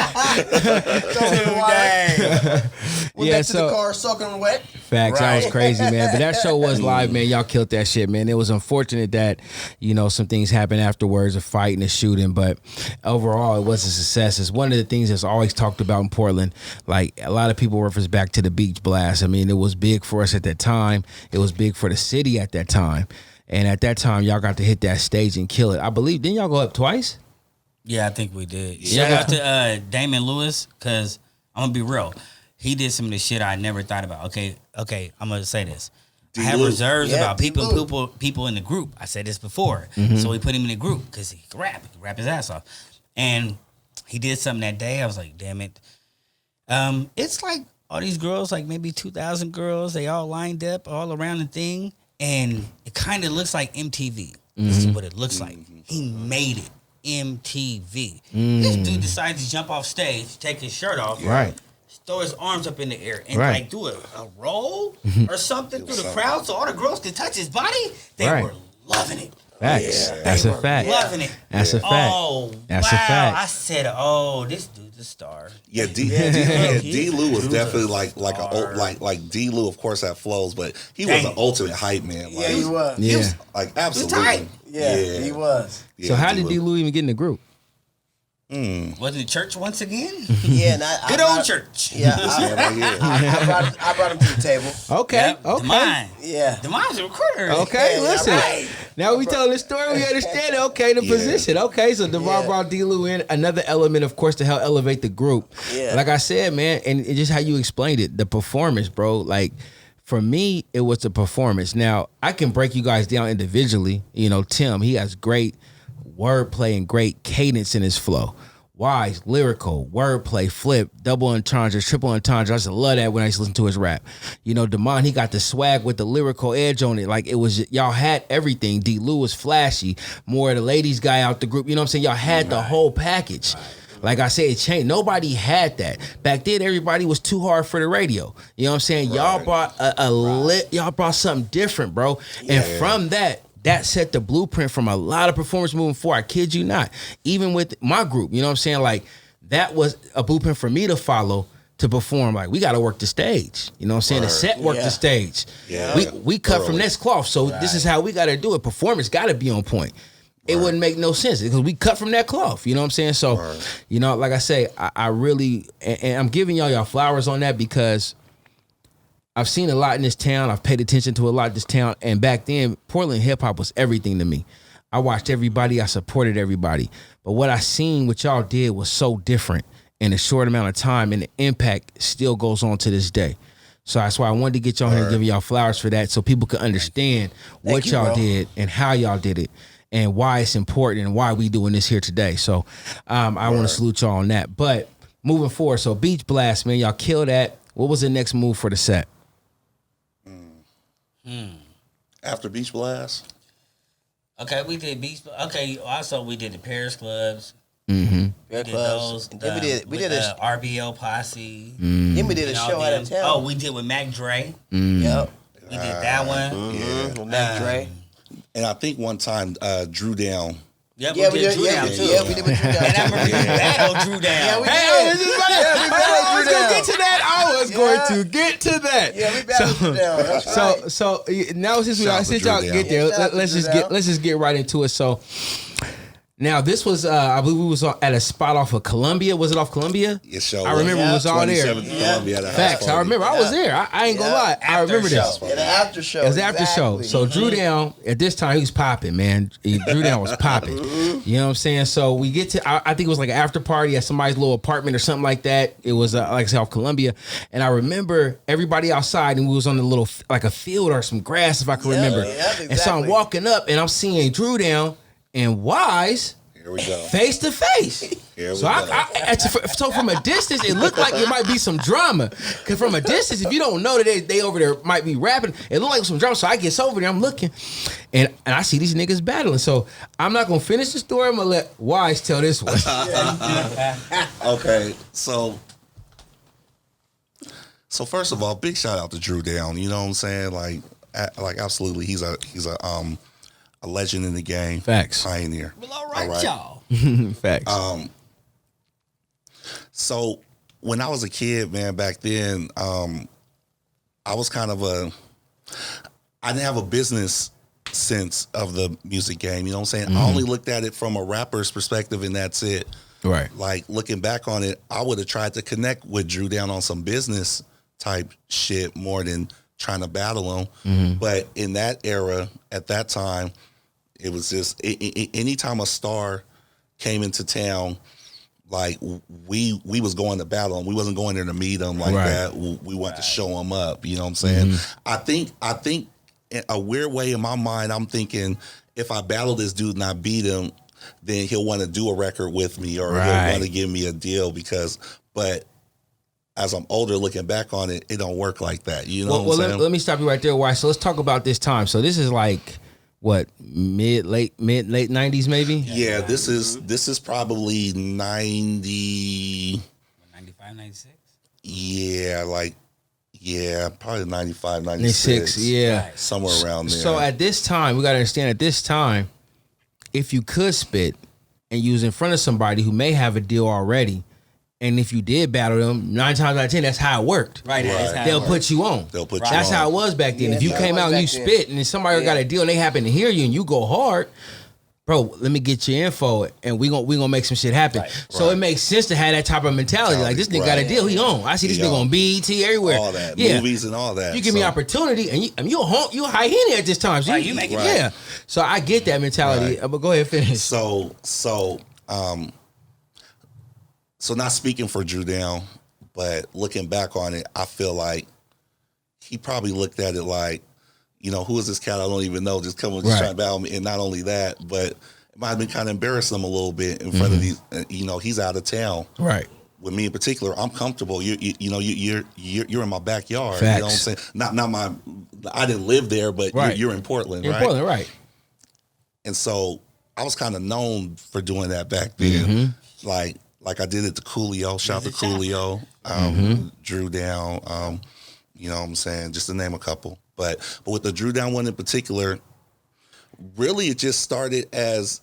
Went back to the car soaking wet. Facts. That was crazy, man. But that show was live, man. Y'all killed that shit, man. It was unfortunate that, some things happened afterwards, a fight and a shooting, but overall it was a success. It's one of the things that's always talked about in Portland. Like, a lot of people reference back to the Beach Blast. I mean, it was big for us at that time. It was big for the city at that time. And at that time, y'all got to hit that stage and kill it. I believe, didn't y'all go up twice? Yeah, I think we did. Shout out to Damon Lewis, because I'm going to be real. He did some of the shit I never thought about. Okay, I'm going to say this. I have reserves about people in the group. I said this before. Mm-hmm. So we put him in the group because he could rap. He could rap his ass off. And he did something that day. I was like, damn it. It's like all these girls, like maybe 2,000 girls, they all lined up all around the thing. And it kind of looks like MTV. Mm-hmm. This is what it looks like. He made it MTV. This dude decided to jump off stage, take his shirt off. Right. Throw his arms up in the air and like do a roll or something through the crowd so all the girls could touch his body. They were loving it. Facts. That's a fact. Loving it. That's a fact. Oh, that's a fact. I said, this dude's a star. Yeah, D. Lou was definitely like D. Lou, of course, had flows, but he was an ultimate hype man. Like, he was. He was like absolutely. Yeah, he was. So how did D. Lou even get in the group? Wasn't it church once again? Yeah, good old church. Yeah, I brought him to the table. Okay, yep, okay. Demon's a recruiter. Okay, yeah, listen. Right. Now we telling the story, we understand it. Okay, the position. Okay, so Devon brought D-Lou in. Another element, of course, to help elevate the group. Yeah. Like I said, man, and just how you explained it, the performance, bro. Like, for me, it was the performance. Now, I can break you guys down individually. You know, Tim, he has great wordplay and great cadence in his flow. Wise, lyrical, wordplay, flip, double entendre, triple entendre. I just love that when I used to listen to his rap. You know, Damon, he got the swag with the lyrical edge on it. Like, it was, y'all had everything. D-Lou was flashy, more of the ladies guy out the group. You know what I'm saying? Y'all had the whole package. Like I said, it changed. Nobody had that. Back then, everybody was too hard for the radio. You know what I'm saying? Y'all brought y'all brought something different, bro. And from that set the blueprint from a lot of performers moving forward. I kid you not. Even with my group, you know what I'm saying? Like, that was a blueprint for me to follow to perform. Like, we got to work the stage. You know what I'm saying? The set work the stage. Yeah. We cut from this cloth. So this is how we got to do it. Performance got to be on point. It wouldn't make no sense because we cut from that cloth. You know what I'm saying? So, you know, like I say, I really, and I'm giving y'all flowers on that because I've seen a lot in this town. I've paid attention to a lot in this town. And back then, Portland hip hop was everything to me. I watched everybody. I supported everybody. But what I seen, what y'all did was so different in a short amount of time. And the impact still goes on to this day. So that's why I wanted to get y'all here and give y'all flowers for that so people could understand what y'all did and how y'all did it and why it's important and why we doing this here today. So I want to salute y'all on that. But moving forward, so Beach Blast, man, y'all kill that. What was the next move for the set? After Beach Blast? Okay, we did Beach. Okay, also we did the Paris clubs. Mm-hmm. We did those. Then we did a RBL posse. Then we did a show out of town. Oh, we did with Mac Dre. Yep. We did that one. With Mac Dre. And I think one time Drew Down. Yep, we did Drew Down too. Yeah, we did with Drew Down. And I remember we battled Drew Down. Yeah, we did. I was going to get to that. I was going to get to that. Yeah, we battled Drew Down. That's right. So now since y'all get there, let's just get right into it. So now this was I believe we was at a spot off of Columbia. Was it off Columbia? Yes, sure. I remember we was all there. Columbia, Facts. I remember. I was there. I ain't gonna lie. I remember this. Yeah, the after show. It was after show. So Drew Down at this time he was popping, man. Drew Down was popping. You know what I'm saying? So we get to I think it was like an after party at somebody's little apartment or something like that. It was like I said off Columbia, and I remember everybody outside and we was on the little like a field or some grass if I can remember. Yeah, exactly. And so I'm walking up and I'm seeing Drew Down and Wise. Here we go. Face to face. Here we so go. So from a distance, it looked like it might be some drama. Because from a distance, if you don't know that they over there might be rapping, it looked like some drama. So I get over there, I'm looking, and I see these niggas battling. So I'm not gonna finish the story. I'm gonna let Wise tell this one. Okay, so first of all, big shout out to Drew Down. You know what I'm saying? Like absolutely, he's a legend in the game. Facts. Pioneer. Well, all right, y'all. Facts. So when I was a kid, man, back then, I was kind of I didn't have a business sense of the music game. You know what I'm saying? I only looked at it from a rapper's perspective, and that's it. Right. Like, looking back on it, I would have tried to connect with Drew Down on some business type shit more than trying to battle him. Mm-hmm. But in that era, at that time, it was just anytime a star came into town, like we was going to battle him. We wasn't going there to meet him like that. We wanted to show him up. You know what I'm saying? Mm-hmm. I think in a weird way in my mind, I'm thinking if I battle this dude and I beat him, then he'll want to do a record with me or he'll want to give me a deal but as I'm older looking back on it, it don't work like that. You know what I'm saying? Let me stop you right there. Why? So let's talk about this time. So this is like what, late 90s maybe? Yeah, this is probably 90 95, 96? Yeah, probably 95, 96. Yeah. Right. Somewhere around there. So at this time, we got to understand at this time, if you could spit and you was in front of somebody who may have a deal already, and if you did battle them, 9 times out of 10, that's how it worked. Right. They'll put you on. That's how it was back then. If you came out and you spit and then somebody got a deal and they happen to hear you and you go hard, bro, let me get your info and we gonna make some shit happen. So it makes sense to have that type of mentality. Like, this nigga got a deal, he on. I see this nigga on BET everywhere. All that, movies and all that. You give me opportunity and you high hitting at this time. So you make it. Yeah. So I get that mentality. But go ahead, finish. So not speaking for Drew Down, but looking back on it, I feel like he probably looked at it like, who is this cat I don't even know, just coming just trying to battle me. And not only that, but it might have been kind of embarrassing him a little bit in front of these, he's out of town. Right. With me in particular, I'm comfortable. You're in my backyard. Facts. You know what I'm saying? I didn't live there, but you're in Portland, right? In Portland, right. And so I was kind of known for doing that back then. Like I did it to Coolio. Shout out to Coolio. Drew Down. You know what I'm saying? Just to name a couple. But with the Drew Down one in particular, really it just started as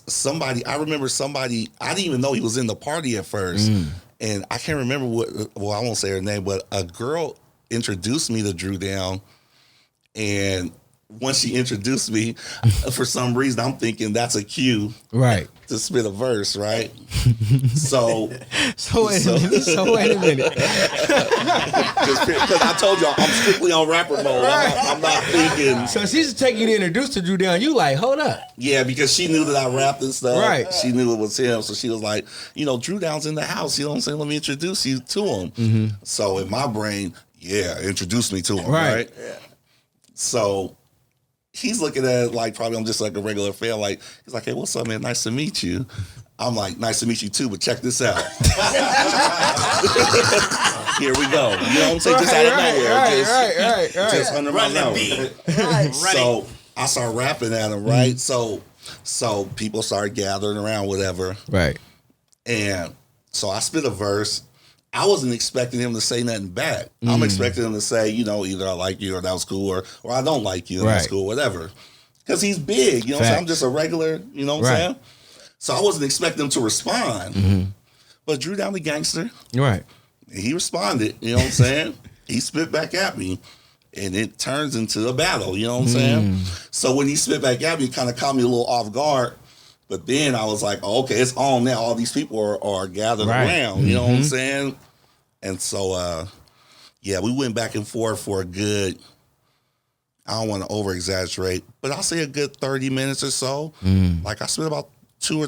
somebody. I remember somebody, I didn't even know he was in the party at first. And I can't remember I won't say her name, but a girl introduced me to Drew Down. And once she introduced me, for some reason, I'm thinking that's a cue. Right. To spit a verse, right? So wait a minute. Because I told y'all, I'm strictly on rapper mode. I'm not thinking. So she's taking you to introduce to Drew Down. You like, hold up. Yeah, because she knew that I rapped and stuff. Right. She knew it was him. So she was like, Drew Down's in the house. You know what I'm saying? Let me introduce you to him. So in my brain, introduce me to him. Right. Yeah. So he's looking at it like probably I'm just like a regular fan. Like, he's like, hey, what's up, man? Nice to meet you. I'm like, nice to meet you too, but check this out. Here we go. You know what I'm saying? Just out of nowhere. Just under my nose. So I start rapping at him, right? So people start gathering around, whatever. Right. And so I spit a verse. I wasn't expecting him to say nothing back. I'm expecting him to say, either I like you or that was cool or I don't like you and that's cool, whatever. Because he's big, you know what I'm saying? I'm just a regular, you know what I'm saying? So I wasn't expecting him to respond. But Drew Down the gangster. Right. He responded, you know what I'm saying? He spit back at me. And it turns into a battle, you know what I'm saying? So when he spit back at me, it kind of caught me a little off guard. But then I was like, okay, it's on now. All these people are gathered around, you know what I'm saying? And so, we went back and forth for a good, I don't want to over-exaggerate, but I'll say a good 30 minutes or so. Like, I spit about 3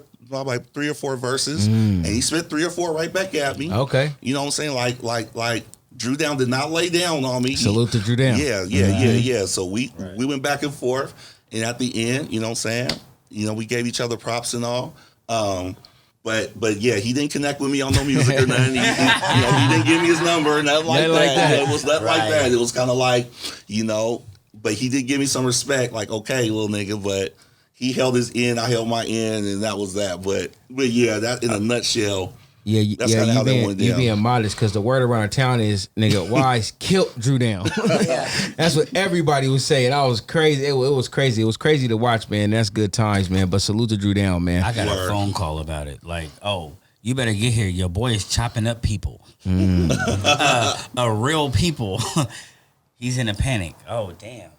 or 4 verses, and he spit 3 or 4 right back at me. Okay. You know what I'm saying? Like Drew Down did not lay down on me. Salute to Drew Down. Yeah. So we went back and forth, and at the end, you know what I'm saying? We gave each other props and all. But he didn't connect with me on no music or nothing. He didn't give me his number, nothing like that. It was nothing like that. It was kind of like, but he did give me some respect, like, okay, little nigga, but he held his end, I held my end, and that was that. But that in a nutshell. That's kind of how that went down. You being modest, because the word around town is, nigga, Wise killed Drew Down. That's what everybody was saying. I was crazy. It was crazy. It was crazy to watch, man. That's good times, man. But salute to Drew Down, man. I got a phone call about it. Like, oh, you better get here. Your boy is chopping up people. A real people. He's in a panic. Oh, damn.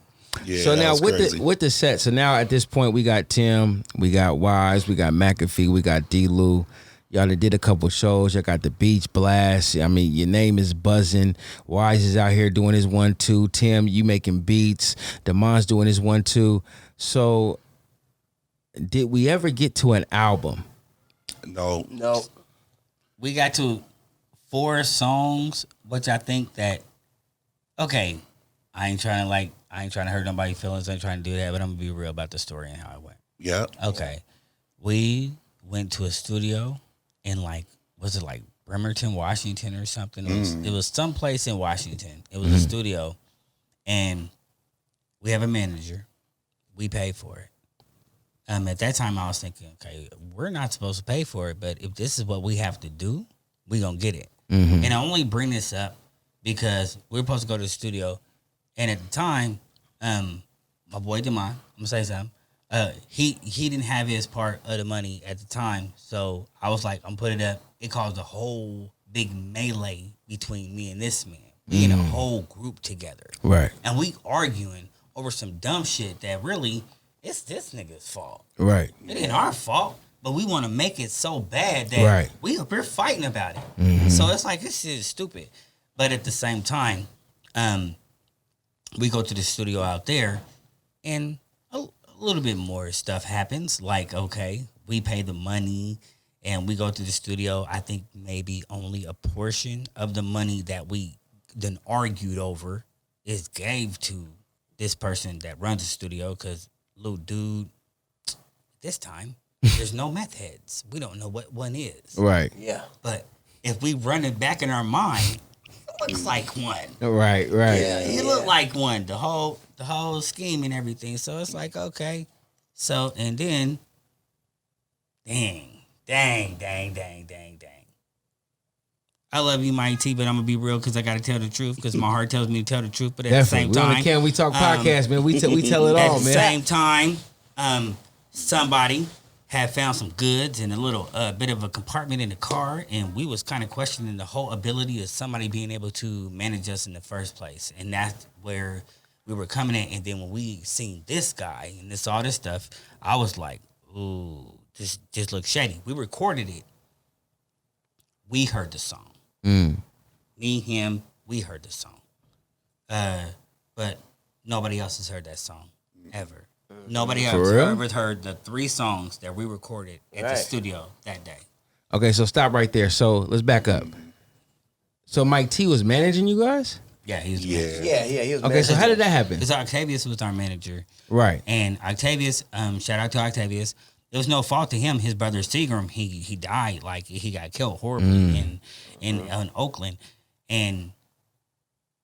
Yeah, so now with the set, so now at this point we got Tim, we got Wise, we got MackaFee, we got D-Lou. Y'all did a couple shows. Y'all got the Beach Blast. I mean, your name is buzzing. Wise is out here doing his 1-2. Tim, you making beats. Damon's doing his 1-2. So, did we ever get to an album? No. We got to 4 songs, which I think that, okay, I ain't trying to hurt nobody's feelings. I ain't trying to do that, but I'm gonna be real about the story and how it went. Yeah. Okay. We went to a studio in was it Bremerton, Washington or something? It was someplace in Washington. It was a studio, and we have a manager. We pay for it. At that time, I was thinking, okay, we're not supposed to pay for it, but if this is what we have to do, we gonna get it. And I only bring this up because we were supposed to go to the studio, and at the time, my boy Damon, I'm gonna say something. He didn't have his part of the money at the time, so I was like, I'm putting it up. It caused a whole big melee between me and this man. We in a whole group together, right? And we arguing over some dumb shit that really it's this nigga's fault. Right. It ain't our fault, but we want to make it so bad that we're fighting about it. So it's like, this shit is stupid. But at the same time, we go to the studio out there, and a little bit more stuff happens. Like, okay, we pay the money, and we go to the studio. I think maybe only a portion of the money that we then argued over is gave to this person that runs the studio, because little dude, this time, there's no meth heads. We don't know what one is. Right. Yeah. But if we run it back in our mind, looks like one. Right. Yeah, He looked like one. The whole scheme and everything. So it's like, okay. So, and then, dang. I love you, Mike T, but I'm gonna be real because I gotta tell the truth because my heart tells me to tell the truth. But at the same time, Can We Talk podcast, man? We tell it all, man. At the same time, somebody had found some goods in a little bit of a compartment in the car, and we was kind of questioning the whole ability of somebody being able to manage us in the first place. And that's where we were coming in. And then when we seen this guy and all this stuff, I was like, ooh, this just looks shady. We recorded it. We heard the song. Me, him, we heard the song. But nobody else has heard that song ever. Nobody else ever heard the 3 songs that we recorded at the studio that day. Okay, so stop right there. So let's back up. So Mike T was managing you guys? Yeah, he was manager. Yeah, he was Okay, so how did that happen? Because Octavius was our manager. Right. And Octavius, shout out to Octavius. There was no fault to him. His brother Seagram, he died. Like, he got killed horribly in Oakland. And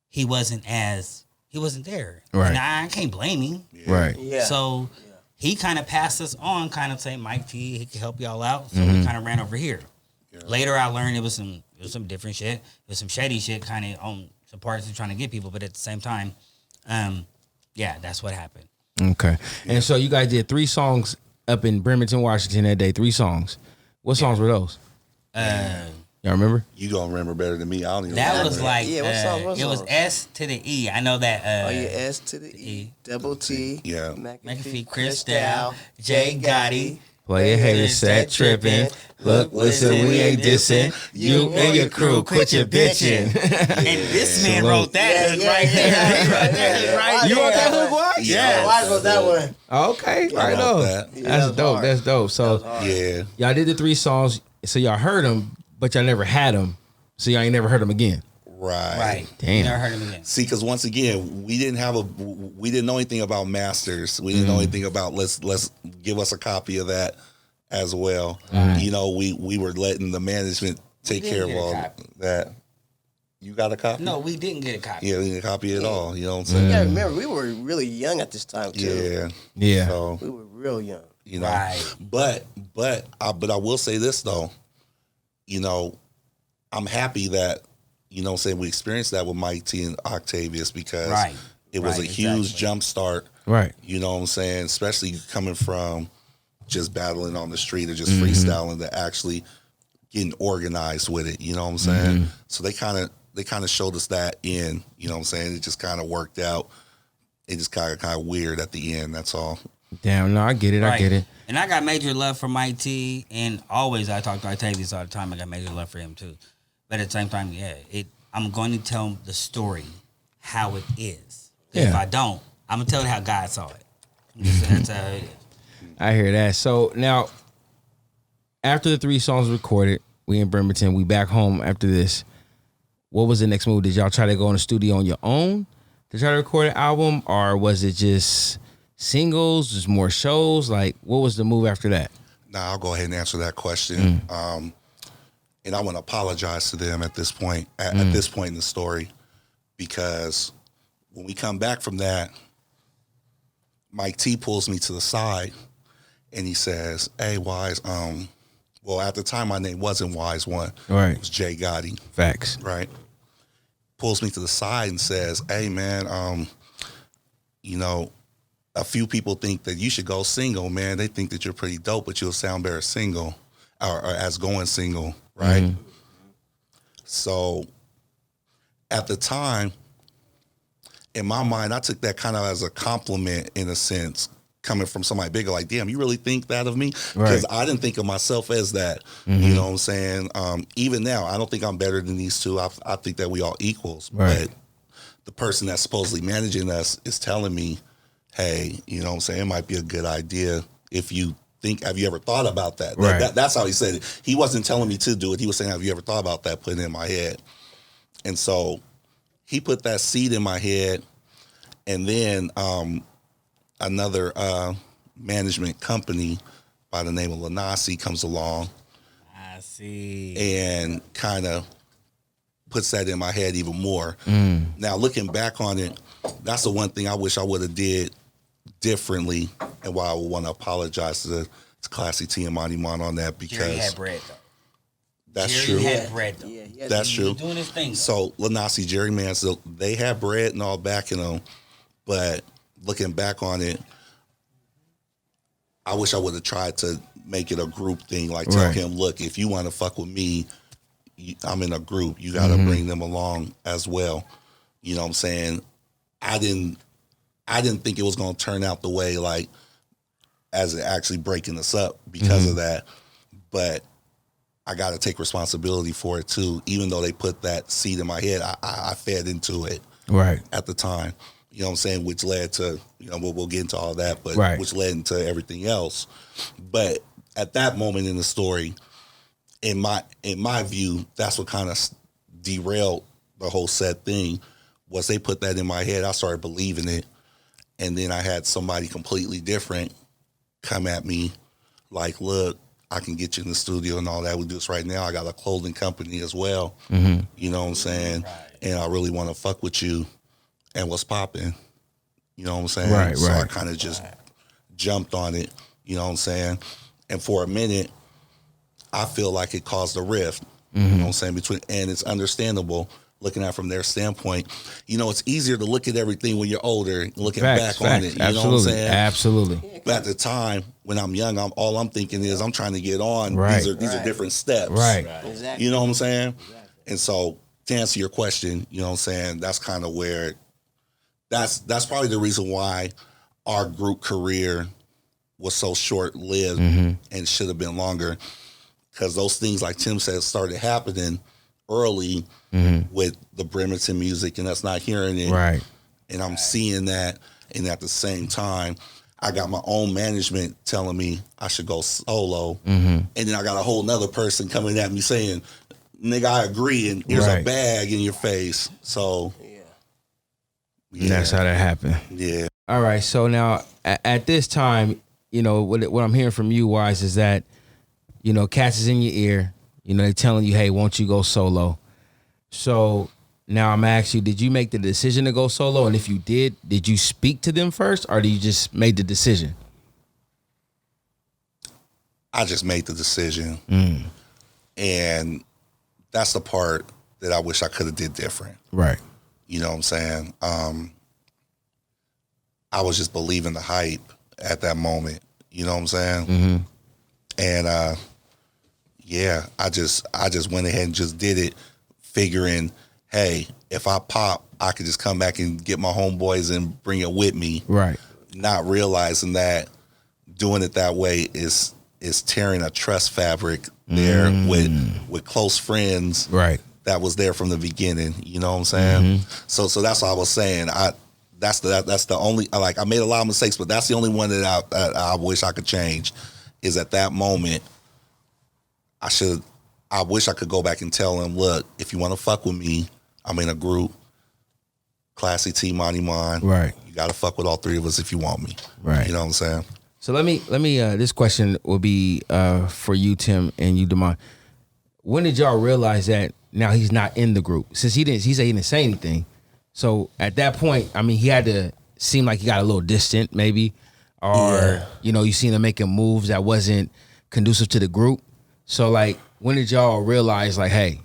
he wasn't there. Right. And I can't blame him. Right. Yeah. So he kind of passed us on, kind of saying, Mike T, he can help y'all out. So we kind of ran over here. Yeah. Later, I learned it was some different shit. It was some shady shit kind of on some parts of trying to get people. But at the same time, that's what happened. Okay. And so you guys did 3 songs up in Bremerton, Washington that day. 3 songs. What songs were those? Y'all remember? You gonna remember better than me. I don't even that remember. Was like, what it was S to the E. I know that. S to the E. Double T. Yeah. MackaFee, Cristal, J Gotti. Player haters sat tripping. Look, listen, we ain't dissing. You and your crew, quit your bitching. And this man wrote that right there. You wrote that hook, what? Yeah. I wrote that one. Okay, right on. That's dope. That's dope. So y'all did the 3 songs. So y'all heard them, but y'all never had them. So y'all ain't never heard them again. Right. Damn. Never heard him again. See, because once again, we didn't know anything about masters. We didn't know anything about let's give us a copy of that as well. You know, we were letting the management take care of all that. You got a copy? No, we didn't get a copy. Yeah, we didn't copy at all. You know what I'm saying? You gotta remember, we were really young at this time too. Yeah. So, we were real young. You know, but I will say this though. You know, I'm happy that, you know what I'm saying, we experienced that with Mike T and Octavius because it was a huge jump start. Right. You know what I'm saying? Especially coming from just battling on the street or just freestyling to actually getting organized with it. You know what I'm saying? So they kind of showed us that you know what I'm saying? It just kind of worked out. It just kind of weird at the end. That's all. Damn, no, I get it. I get it. And I got major love for Mike T, and always I talk to Octavius all the time. I got major love for him too. But at the same time, I'm going to tell the story how it is. If I don't, I'm going to tell it how God saw it. That's how it is. I hear that. So now, after the 3 songs recorded, we in Bremerton, we back home after this. What was the next move? Did y'all try to go in the studio on your own to try to record an album? Or was it just singles, just more shows? Like, what was the move after that? Nah, I'll go ahead and answer that question. And I want to apologize to them at this point, at this point in the story, because when we come back from that, Mike T pulls me to the side and he says, "Hey, Wise, well, at the time my name wasn't Wise One. Right. It was J Gotti." Facts. Right. Pulls me to the side and says, "Hey, man, you know, a few people think that you should go single, man. They think that you're pretty dope, but you'll sound better single or as going single." Right. So at the time, in my mind, I took that kind of as a compliment in a sense, coming from somebody bigger, like, damn, you really think that of me? Because I didn't think of myself as that. You know what I'm saying? Even now, I don't think I'm better than these two. I think that we all equals. But the person that's supposedly managing us is telling me, hey, you know what I'm saying? It might be a good idea if you think, have you ever thought about that? That's how he said it. He wasn't telling me to do it. He was saying, have you ever thought about that? Putting it in my head. And so he put that seed in my head. And then another management company by the name of Lanasi comes along. I see. And kind of puts that in my head even more. Now, looking back on it, that's the one thing I wish I would have did differently, and why I would want to apologize to Classy T and Monty Mon on that, because Jerry had bread, though. That's Jerry true. had bread, though. Yeah, that's true. Doing his thing, though. So Lanasi, Jerry Mansell, they had bread and all backing them, but looking back on it, I wish I would have tried to make it a group thing. Like, tell him, look, if you want to fuck with me, I'm in a group. You got to bring them along as well. You know what I'm saying? I didn't think it was going to turn out the way, like, as it actually breaking us up because of that. But I got to take responsibility for it too. Even though they put that seed in my head, I fed into it at the time. You know what I'm saying? Which led to, you know, we'll get into all that, but which led into everything else. But at that moment in the story, in my view, that's what kind of derailed the whole set thing. Was they put that in my head, I started believing it, and then I had somebody completely different come at me like, look, I can get you in the studio and all that. We do this right now. I got a clothing company as well. You know what I'm saying? And I really want to fuck with you. And what's popping? You know what I'm saying? So I kind of just jumped on it. You know what I'm saying? And for a minute, I feel like it caused a rift. You know what I'm saying? And it's understandable looking at it from their standpoint. You know, it's easier to look at everything when you're older, looking back on it. You know what I'm saying? Absolutely. But at the time, when I'm young, all I'm thinking is I'm trying to get on. These are different steps. Exactly. You know what I'm saying? Exactly. And so to answer your question, you know what I'm saying, that's kind of where, that's probably the reason why our group career was so short-lived and should have been longer. Because those things, like Tim said, started happening early with the Bremerton music, and us not hearing it. And I'm seeing that, and at the same time, I got my own management telling me I should go solo. And then I got a whole nother person coming at me saying, nigga, I agree, and here's a bag in your face. So, yeah. That's how that happened. Yeah. All right, so now, at this time, you know, what I'm hearing from you, Wise, is that, you know, cats is in your ear. You know, they're telling you, hey, won't you go solo? So now I'm asking you, did you make the decision to go solo? And if you did you speak to them first, or did you just made the decision? I just made the decision. And that's the part that I wish I could have did different. You know what I'm saying? I was just believing the hype at that moment. You know what I'm saying? And yeah, I just went ahead and just did it, figuring, hey, if I pop, I could just come back and get my homeboys and bring it with me. Not realizing that doing it that way is tearing a trust fabric there with close friends that was there from the beginning. You know what I'm saying? So that's what I was saying. That's the only, like, I made a lot of mistakes, but that's the only one that I wish I could change. Is at that moment, I wish I could go back and tell him, look, if you want to fuck with me, I'm in a group, Classy T, Monty Mon. You got to fuck with all three of us if you want me. You know what I'm saying? So let me. This question will be for you, Tim, and you, Damon. When did y'all realize that now he's not in the group? Since he said he didn't say anything. So at that point, I mean, he had to seem like he got a little distant, maybe, or you know, you seen him making moves that wasn't conducive to the group. So like, when did y'all realize, like, hey,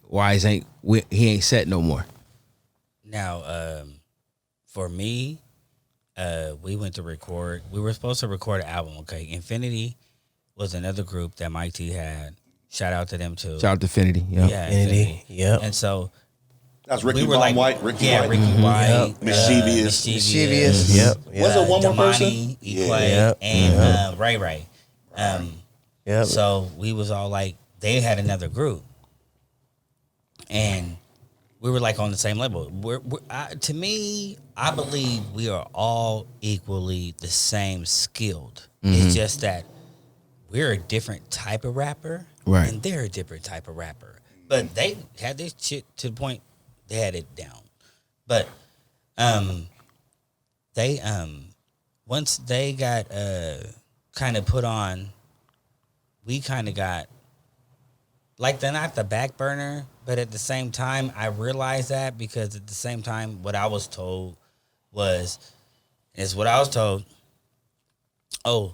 Wise he ain't set no more? Now, for me, we went to record. We were supposed to record an album. Okay, Infinity was another group that Mike T had. Shout out to them too. Shout out to Infinity. Yeah, Infinity. Yeah. And so That's Ricky White. Ricky White. Mischievous. Yep. Was it one more person? Equay, and Ray. So we was all like, they had another group, and we were like on the same level. To me, I believe we are all equally the same skilled. It's just that we're a different type of rapper, and they're a different type of rapper. But they had this shit to the point they had it down. But they once they got kind of put on, we kind of got like they're not the back burner, but at the same time I realized that because at the same time what I was told is what I was told. Oh,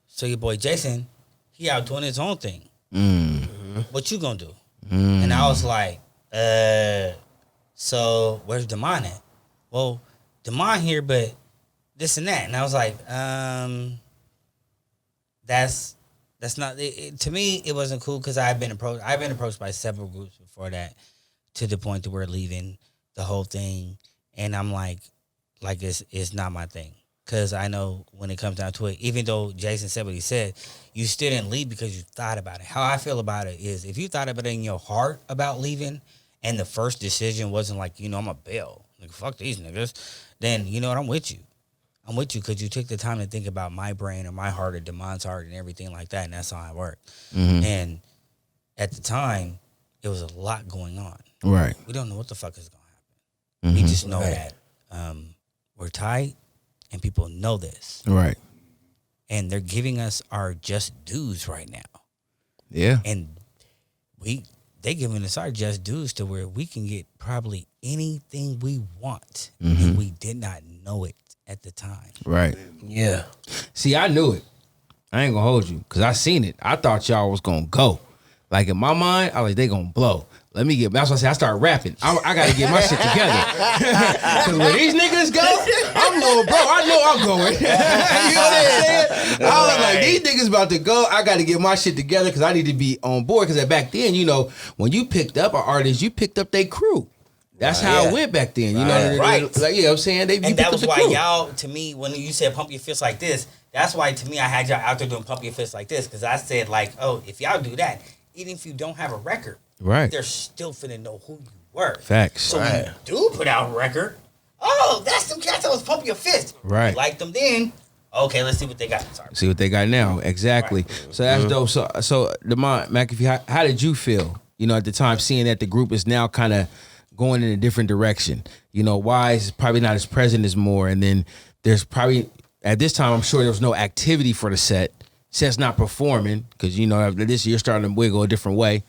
so your boy Jason, he out doing his own thing. What you gonna do? And I was like, so where's Damon at? Well, Damon here, but this and that. And I was like, that's not it, to me. It wasn't cool because I've been approached by several groups before that, to the point that we're leaving the whole thing, and I'm like it's not my thing. Because I know when it comes down to it, even though Jason said what he said, you still didn't leave because you thought about it. How I feel about it is if you thought about it in your heart about leaving and the first decision wasn't like, I'm a bail. Like, fuck these niggas. Then, you know what, I'm with you. I'm with you because you took the time to think about my brain or my heart or Damon's heart and everything like that, and that's how I work. And at the time, it was a lot going on. Right. We don't know what the fuck is going to happen. We just know that we're tight. And people know this. Right. And they're giving us our just dues right now. Yeah. And they giving us our just dues to where we can get probably anything we want. And we did not know it at the time. Right. Yeah. See, I knew it. I ain't gonna hold you because I seen it. I thought y'all was gonna go. Like in my mind, I was like, they gonna blow. That's why I said I started rapping. I got to get my shit together. Because when these niggas go, I'm going, bro. I know I'm going. You know what I'm saying? I was like, these niggas about to go. I got to get my shit together because I need to be on board. Because back then, when you picked up an artist, you picked up their crew. That's how it went back then. You know what I'm saying? And that was why y'all, to me, when you said pump your fist like this, that's why to me I had y'all out there doing pump your fist like this. Because I said like, oh, if y'all do that, even if you don't have a record, they're still finna know who you were. Facts. So when you do put out a record, that's them cats that was pumping your fist. Right. You like them then. Okay, let's see what they got. Sorry. See what they got now. Exactly. Right. So that's dope. So Damon, MackaFee, how did you feel? At the time, seeing that the group is now kind of going in a different direction. Wise is probably not as present as more, and then there's probably at this time I'm sure there was no activity for the set. Set's not performing because this year starting to wiggle a different way.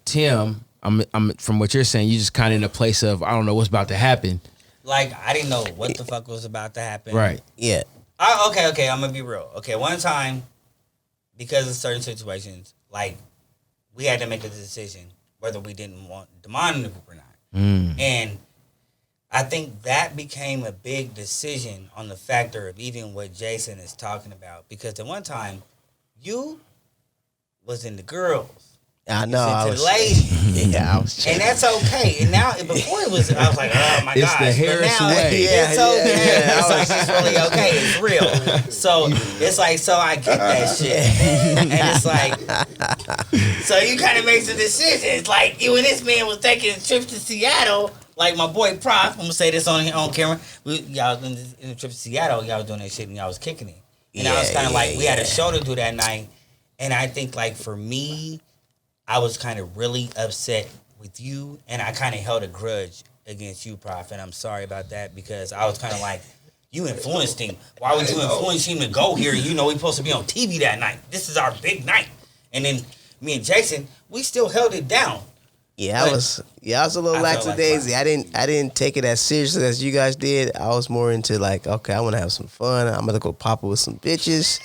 Tim, I'm from what you're saying, you just kind of in a place of I don't know what's about to happen. Like I didn't know what the fuck was about to happen. Right. Yeah. Okay. I'm gonna be real. Okay, one time, because of certain situations, like we had to make a decision whether we didn't want Damon in the group or not, and I think that became a big decision on the factor of even what Jason is talking about. Because the one time, you was in the girls. I know. I was the ladies. Yeah, I was checking. And that's okay. And now, before it was, I was like, oh my it's gosh. It's the Harris way. It's okay. It's like, it's really okay. It's real. So, it's like, so I get that shit. And it's like, so you kind of make some decisions. Like, you and this man was taking a trip to Seattle. Like my boy Pryce, I'm going to say this on camera. Y'all in the trip to Seattle, y'all was doing that shit and y'all was kicking it. And I was kind of like, we had a show to do that night. And I think like for me, I was kind of really upset with you, and I kind of held a grudge against you, Prof, and I'm sorry about that because I was kind of like, you influenced him. Why would you influence him to go here? We're supposed to be on TV that night. This is our big night. And then me and Jason, we still held it down. Yeah, I was a little lackadaisy. I didn't take it as seriously as you guys did. I was more into like, okay, I want to have some fun. I'm gonna go pop it with some bitches.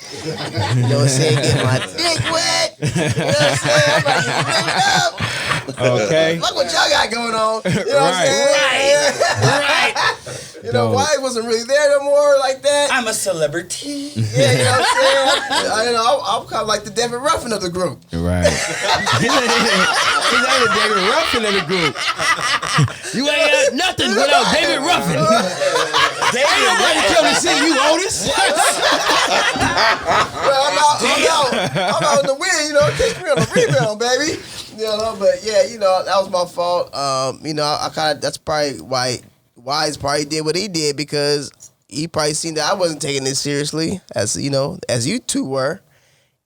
You know what I'm saying? Get my dick wet. You know what I'm saying? I'm about to get it up. Okay. Look what y'all got going on. You know what I'm saying? Right. You know, why wasn't really there no more like that. I'm a celebrity. Yeah, you know what I'm saying? I'm kind of like the David Ruffin of the group. Right. He's like the David Ruffin of the group. You ain't got nothing without David Ruffin. Ain't nobody come to see you, Otis. Well, I'm out in the wind, you know, catch me on the rebound, baby. You know, but yeah, you know, that was my fault. You know, I kind of, that's probably why Wise probably did what he did, because he probably seen that I wasn't taking this seriously, as you know, as you two were.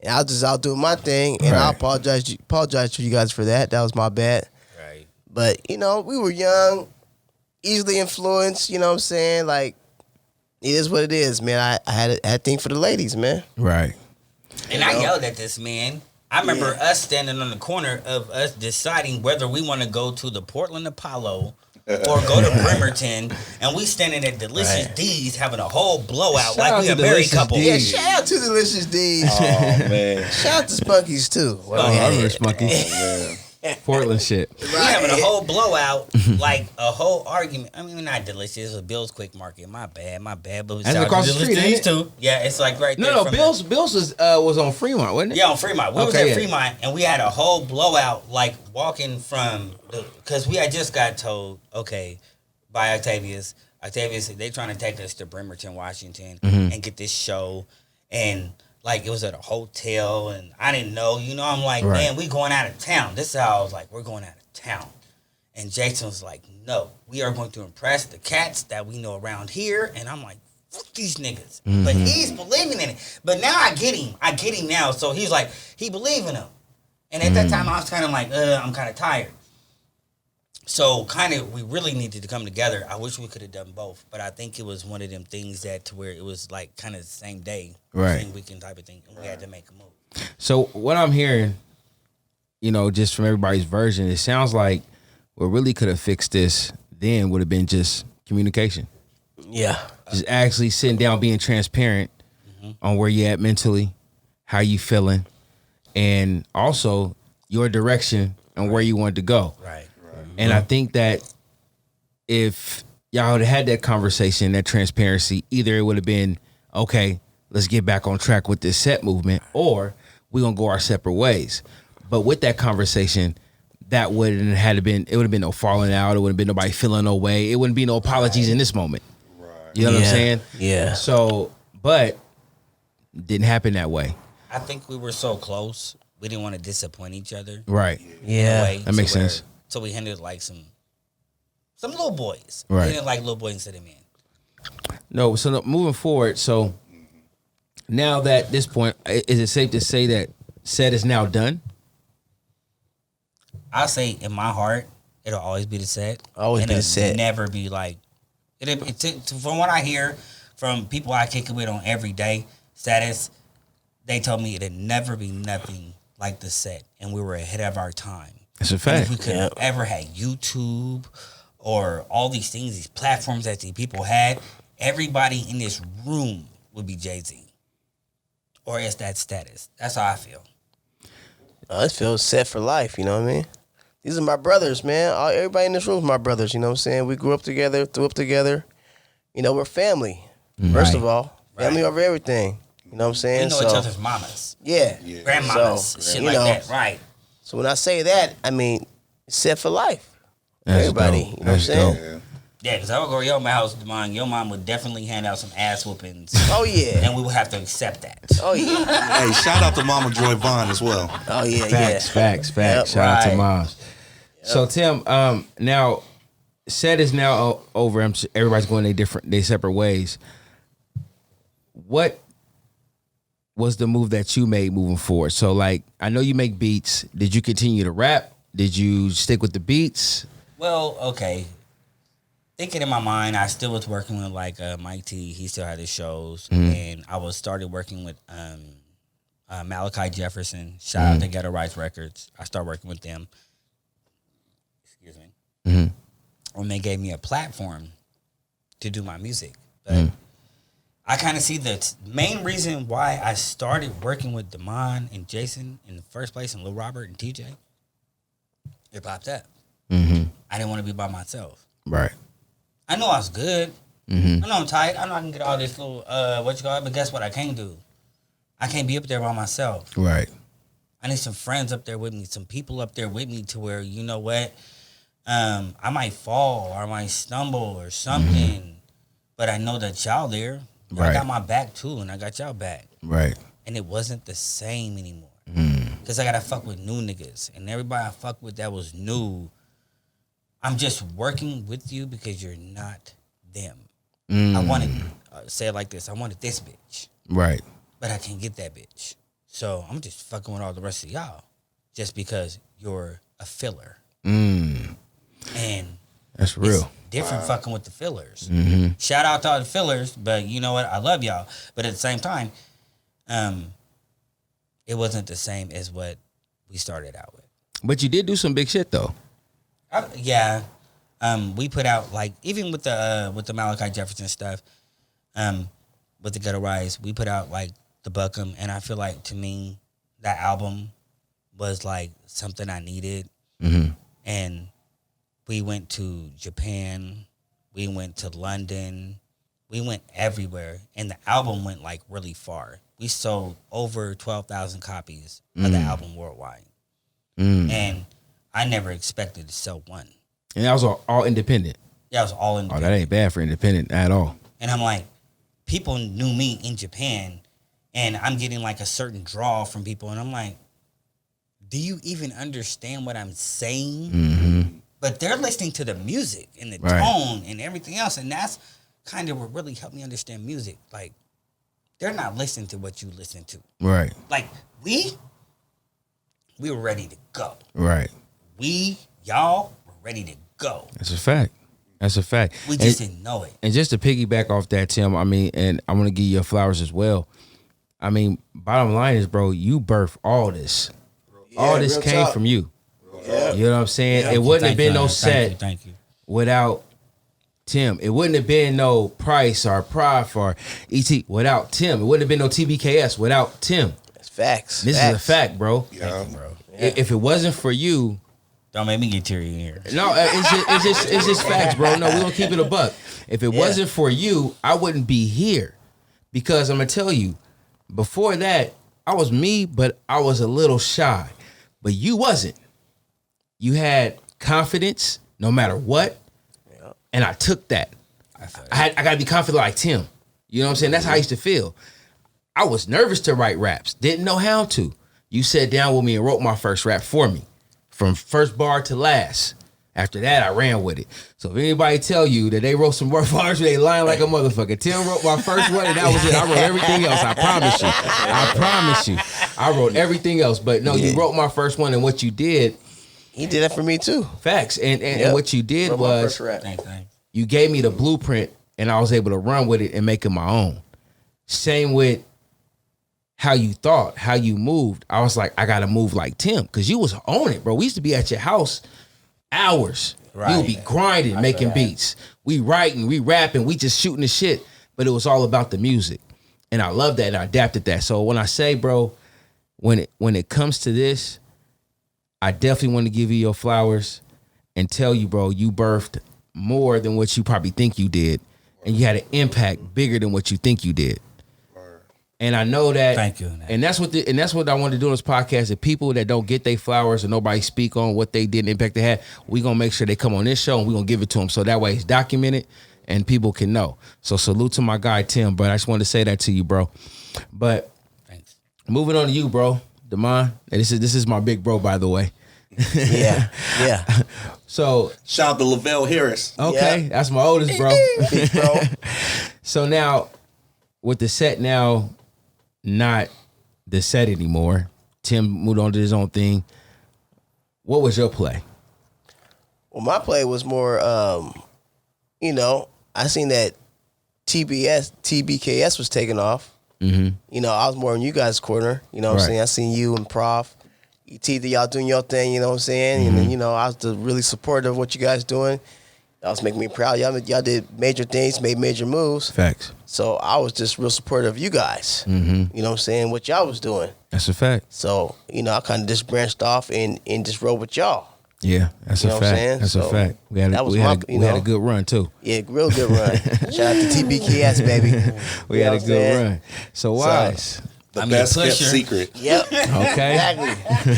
And I was just out doing my thing, and I apologize to you guys for that. That was my bad. Right. But, you know, we were young, easily influenced, you know what I'm saying? Like, it is what it is, man. I had a thing for the ladies, man. Right. And I yelled at this man. I remember us standing on the corner of us deciding whether we want to go to the Portland Apollo or go to Bremerton, and we standing at Delicious D's having a whole blowout like we a married couple. Yeah, shout out to Delicious D's. Oh, man. Shout out to Spunkies, too. I remember Spunkies. Portland shit. We having a whole blowout, like a whole argument. I mean, not Delicious. It was Bill's Quick Market. My bad. But that's across the street, ain't it? Too. Yeah, it's like right there. No, Bill's was on Fremont, wasn't it? Yeah, on Fremont. We was at Fremont, and we had a whole blowout, like walking from because we had just got told, okay, by Octavius, they trying to take us to Bremerton, Washington, and get this show, and like it was at a hotel, and I didn't know, you know. I'm like, man, we going out of town. This is how I was like, we're going out of town. And Jason was like, no, we are going to impress the cats that we know around here. And I'm like, fuck these niggas. But he's believing in it. But now I get him now. So he's like, he believe in him. And at that time I was kind of like, I'm kind of tired. So kind of, we really needed to come together. I wish we could have done both, but I think it was one of them things that to where it was like kind of the same day, same weekend type of thing, and we had to make a move. So what I'm hearing, you know, just from everybody's version, it sounds like what really could have fixed this then would have been just communication. Yeah. Just actually sitting down, being transparent on where you at mentally, how you feeling, and also your direction and where you wanted to go. Right. And I think that if y'all would have had that conversation, that transparency, either it would have been, okay, let's get back on track with this set movement, or we're going to go our separate ways. But with that conversation, that wouldn't have been, it would have been no falling out. It wouldn't have been nobody feeling no way. It wouldn't be no apologies in this moment. Right. You know what I'm saying? Yeah. So, but didn't happen that way. I think we were so close. We didn't want to disappoint each other. Right. Yeah. That makes sense. So we handled like some little boys. Right. We didn't like little boys instead of men. No, so moving forward, so now that at this point, is it safe to say that set is now done? I'll say in my heart, it'll always be the set. Always be the set. Never be like, from what I hear from people I kick it with on every day, status, they told me it'd never be nothing like the set. And we were ahead of our time. It's a fact. If we could have ever had YouTube or all these things, these platforms that these people had, everybody in this room would be Jay-Z. Or it's that status. That's how I feel. I feel set for life, you know what I mean? These are my brothers, man. Everybody in this room is my brothers, you know what I'm saying? We grew up together, threw up together. You know, we're family, first of all. Family over everything. You know what I'm saying? We know each other's mamas. Yeah. Grandmamas, shit like that, right. So when I say that, I mean, set for life. Everybody, you know what I'm saying? Yeah, because I would go to your house, your mom would definitely hand out some ass whoopings. Oh, yeah. And we would have to accept that. Oh, yeah. Hey, shout out to Mama Joy Vaughn as well. Oh, yeah, Facts. Yep, Shout out to moms. Yep. So, Tim, now, set is now over. Everybody's going their separate ways. What was the move that you made moving forward? So, like, I know you make beats. Did you continue to rap? Did you stick with the beats? Well, okay. Thinking in my mind, I still was working with like Mike T. He still had his shows, and I started working with Malachi Jefferson. Shout out to Ghetto Rights Records. I started working with them. Excuse me. And they gave me a platform to do my music. But I kind of see the main reason why I started working with Damon and Jason in the first place, and Lil Robert and TJ, hip hop that. Mm-hmm. I didn't want to be by myself. Right. I know I was good. Mm-hmm. I know I'm tight. I know I can get all this little but guess what I can't do? I can't be up there by myself. Right. I need some friends up there with me, some people up there with me to where, you know what, I might fall or I might stumble or something, but I know that y'all there. Right. I got my back too, and I got y'all back. Right. And it wasn't the same anymore. Because I got to fuck with new niggas. And everybody I fuck with that was new, I'm just working with you because you're not them. I wanted, say it like this, I wanted this bitch. Right. But I can't get that bitch. So I'm just fucking with all the rest of y'all just because you're a filler. And that's real. It's different fucking with the fillers. Shout out to all the fillers, but you know what? I love y'all. But at the same time, it wasn't the same as what we started out with. But you did do some big shit though. Yeah. We put out like even with the Malachi Jefferson stuff, with the Ghetto Rise, we put out like the Buckham, and I feel like to me that album was like something I needed. And we went to Japan, we went to London, we went everywhere, and the album went like really far. We sold over 12,000 copies of the album worldwide, and I never expected to sell one. And that was all independent. Yeah, it was all independent. Oh, that ain't bad for independent at all. And I'm like, people knew me in Japan, and I'm getting like a certain draw from people, and I'm like, do you even understand what I'm saying? But they're listening to the music and the tone and everything else, and that's kind of what really helped me understand music. Like, they're not listening to what you listen to. Right. Like, we were ready to go. Right. Y'all were ready to go. That's a fact. That's a fact. We just didn't know it. And just to piggyback off that, Tim, I mean, and I want to give you your flowers as well. I mean, bottom line is, bro, you birthed all this. Yeah, all this came from you. Yeah. You know what I'm saying? It wouldn't have been no set without Tim. It wouldn't have been no Pryce or Prof or E.T. without Tim. It wouldn't have been no TBKS without Tim. That's facts. This is a fact, bro. Yeah, bro. Yeah. If it wasn't for you, don't make me get teary in here. No, it's just facts, bro. No, we gonna keep it a buck. If it wasn't for you, I wouldn't be here. Because I'm gonna tell you, before that, I was me, but I was a little shy. But you wasn't. You had confidence no matter what. Yeah. And I took that. I gotta be confident like Tim. You know what I'm saying? That's how I used to feel. I was nervous to write raps. Didn't know how to. You sat down with me and wrote my first rap for me. From first bar to last. After that, I ran with it. So if anybody tell you that they wrote some more bars, they lying like a motherfucker. Tim wrote my first one, and that was it. I wrote everything else. I promise you. I promise you. I wrote everything else. But no, you wrote my first one, and what you did. He did that for me too. Facts. And what you did was you gave me the blueprint, and I was able to run with it and make it my own. Same with how you thought, how you moved. I was like, I gotta move like Tim, because you was on it, bro. We used to be at your house hours. Right. You would be grinding, making beats. We writing, we rapping, we just shooting the shit. But it was all about the music. And I love that, and I adapted that. So when I say, bro, when it comes to this, I definitely want to give you your flowers and tell you, bro, you birthed more than what you probably think you did. And you had an impact bigger than what you think you did. And I know that. Thank you. And that's what I want to do on this podcast. The people that don't get their flowers and nobody speak on what they did and impact they had, we gonna make sure they come on this show and we gonna give it to them so that way it's documented and people can know. So salute to my guy Tim, but I just wanted to say that to you, bro. But thanks. Moving on to you, bro, Damon. And this is my big bro, by the way. Yeah. So shout out to Lavelle Harris. Okay, that's my oldest bro. Big bro. So now with the set now. Not the set anymore. Tim moved on to his own thing. What was your play? Well, my play was more, I seen that TBKS was taking off. Mm-hmm. I was more in you guys' corner. You know what I'm saying? I seen you and Prof. E.T. y'all doing your thing, you know what I'm saying? Mm-hmm. And then, I was really supportive of what you guys doing. That was making me proud. Y'all did major things, made major moves. Facts. So I was just real supportive of you guys. Mm-hmm. You know what I'm saying? What y'all was doing. That's a fact. So, I kind of just branched off and just rode with y'all. Yeah, that's a fact. That's a fact. We had a good run too. Yeah, real good run. Shout out to TBKS, baby. We had a good run. So Wise. The best kept secret. Yep. Okay. Exactly.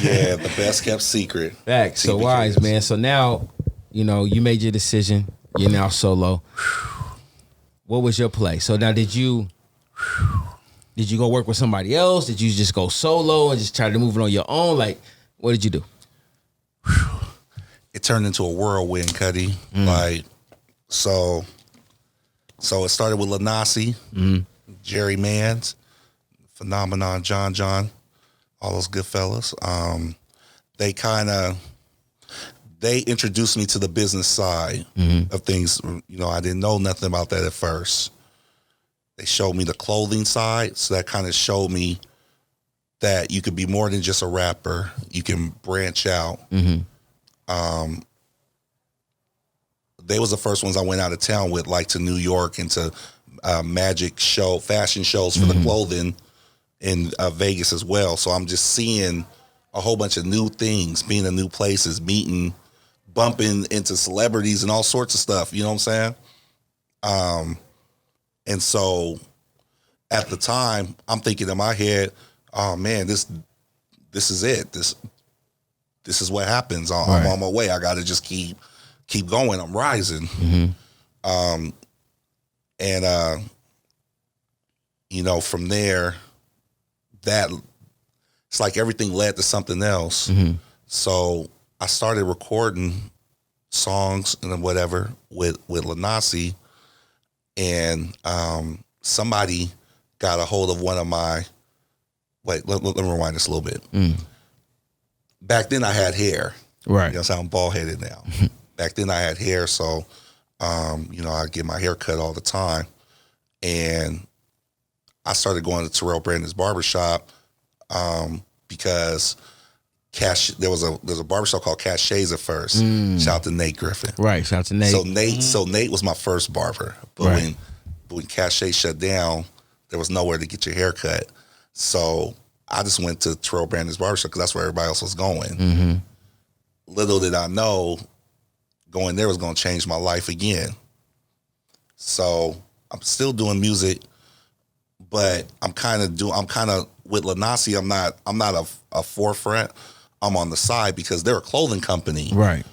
Yeah, the best kept secret. Facts. So Wise, man. So now, you made your decision. You're now solo. What was your play? So now did you go work with somebody else? Did you just go solo and just try to move it on your own? Like, what did you do? It turned into a whirlwind, Cuddy. Like, so it started with Lanasi, Jerry Mans, Phenomenon, John, all those good fellas. They introduced me to the business side of things. I didn't know nothing about that at first. They showed me the clothing side, so that kind of showed me that you could be more than just a rapper. You can branch out. They was the first ones I went out of town with, like to New York and to fashion shows for the clothing in Vegas as well. So I'm just seeing a whole bunch of new things, being in new places, bumping into celebrities and all sorts of stuff. You know what I'm saying? And so at the time, I'm thinking in my head, oh man, this is it. This is what happens. I'm on my way. I got to just keep going. I'm rising. From there, that it's like everything led to something else. So I started recording songs and whatever with Lanasi, and somebody got a hold of one of my. Wait, let me rewind this a little bit. Back then I had hair. Right. I'm bald headed now. Back then I had hair, so I get my hair cut all the time, and I started going to Terrell Brandon's barbershop because there's a barbershop called Cachet's at first. Shout out to Nate Griffin. Right, shout out to Nate. So Nate was my first barber. But when Cachet shut down, there was nowhere to get your hair cut. So I just went to Terrell Brandon's barbershop because that's where everybody else was going. Little did I know, going there was going to change my life again. So I'm still doing music, but I'm kind of with Lanasi. I'm not a forefront. I'm on the side because they're a clothing company, right?